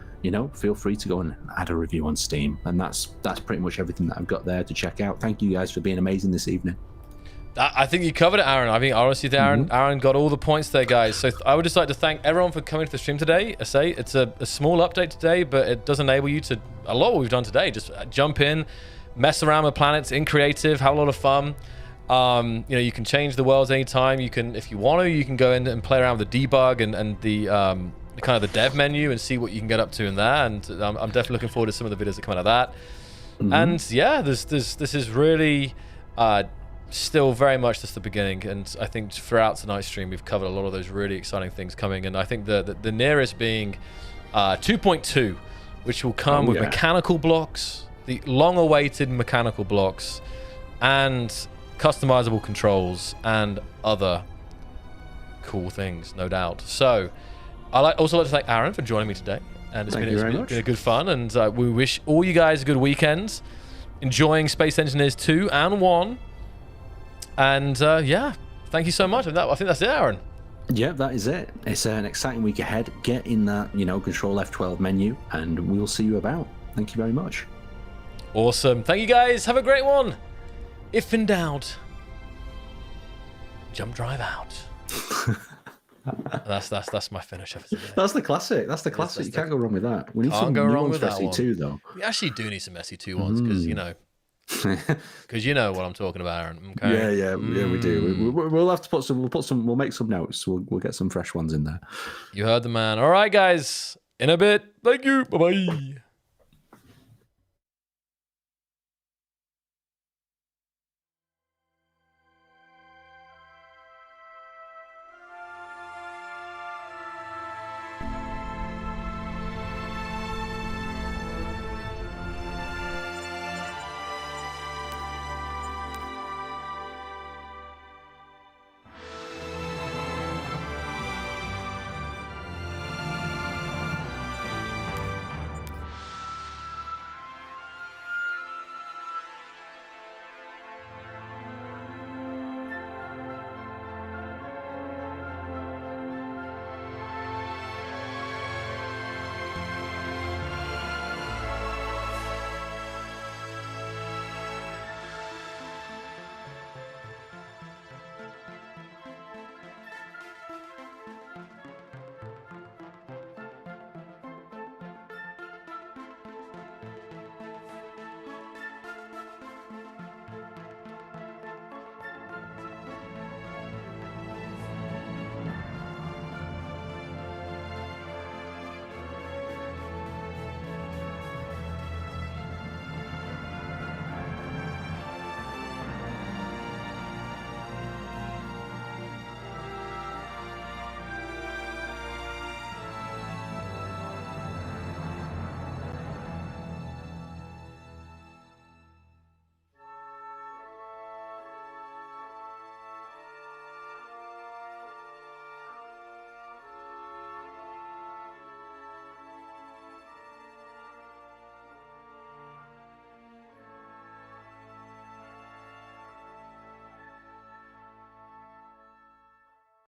[SPEAKER 2] feel free to go and add a review on Steam. And that's pretty much everything that I've got there to check out. Thank you guys for being amazing this evening.
[SPEAKER 1] I think you covered it, Aaron. I think honestly, Aaron got all the points there, guys. So I would just like to thank everyone for coming to the stream today. I say it's a small update today, but it does enable you to a lot of what we've done today. Just jump in, mess around with planets in creative, have a lot of fun. You can change the worlds anytime. You can, if you want to, you can go in and play around with the debug and the kind of the dev menu and see what you can get up to in there. And I'm definitely looking forward to some of the videos that come out of that. And yeah, this is really still very much just the beginning, and I think throughout tonight's stream we've covered a lot of those really exciting things coming, and I think the nearest being 2.2, which will come with mechanical blocks, the long-awaited mechanical blocks, and customizable controls and other cool things, no doubt. So I also like to thank Aaron for joining me today, and it's been a good fun, and we wish all you guys a good weekend, enjoying Space Engineers 2 and 1. And yeah, thank you so much. And I think that's it, Aaron.
[SPEAKER 2] Yeah, that is it. It's an exciting week ahead. Get in that, Control F12 menu, and we'll see you about. Thank you very much.
[SPEAKER 1] Awesome. Thank you, guys. Have a great one. If in doubt, jump drive out. That's my finisher for today.
[SPEAKER 2] That's the classic. That's the classic. You can't go wrong with that. We need some new ones for SE2, though.
[SPEAKER 1] We actually do need some SE2 ones because because you know what I'm talking about, Aaron. Okay.
[SPEAKER 2] Yeah, we do. We'll have to put some. We'll make some notes. We'll get some fresh ones in there.
[SPEAKER 1] You heard the man. All right, guys. In a bit. Thank you. Bye bye.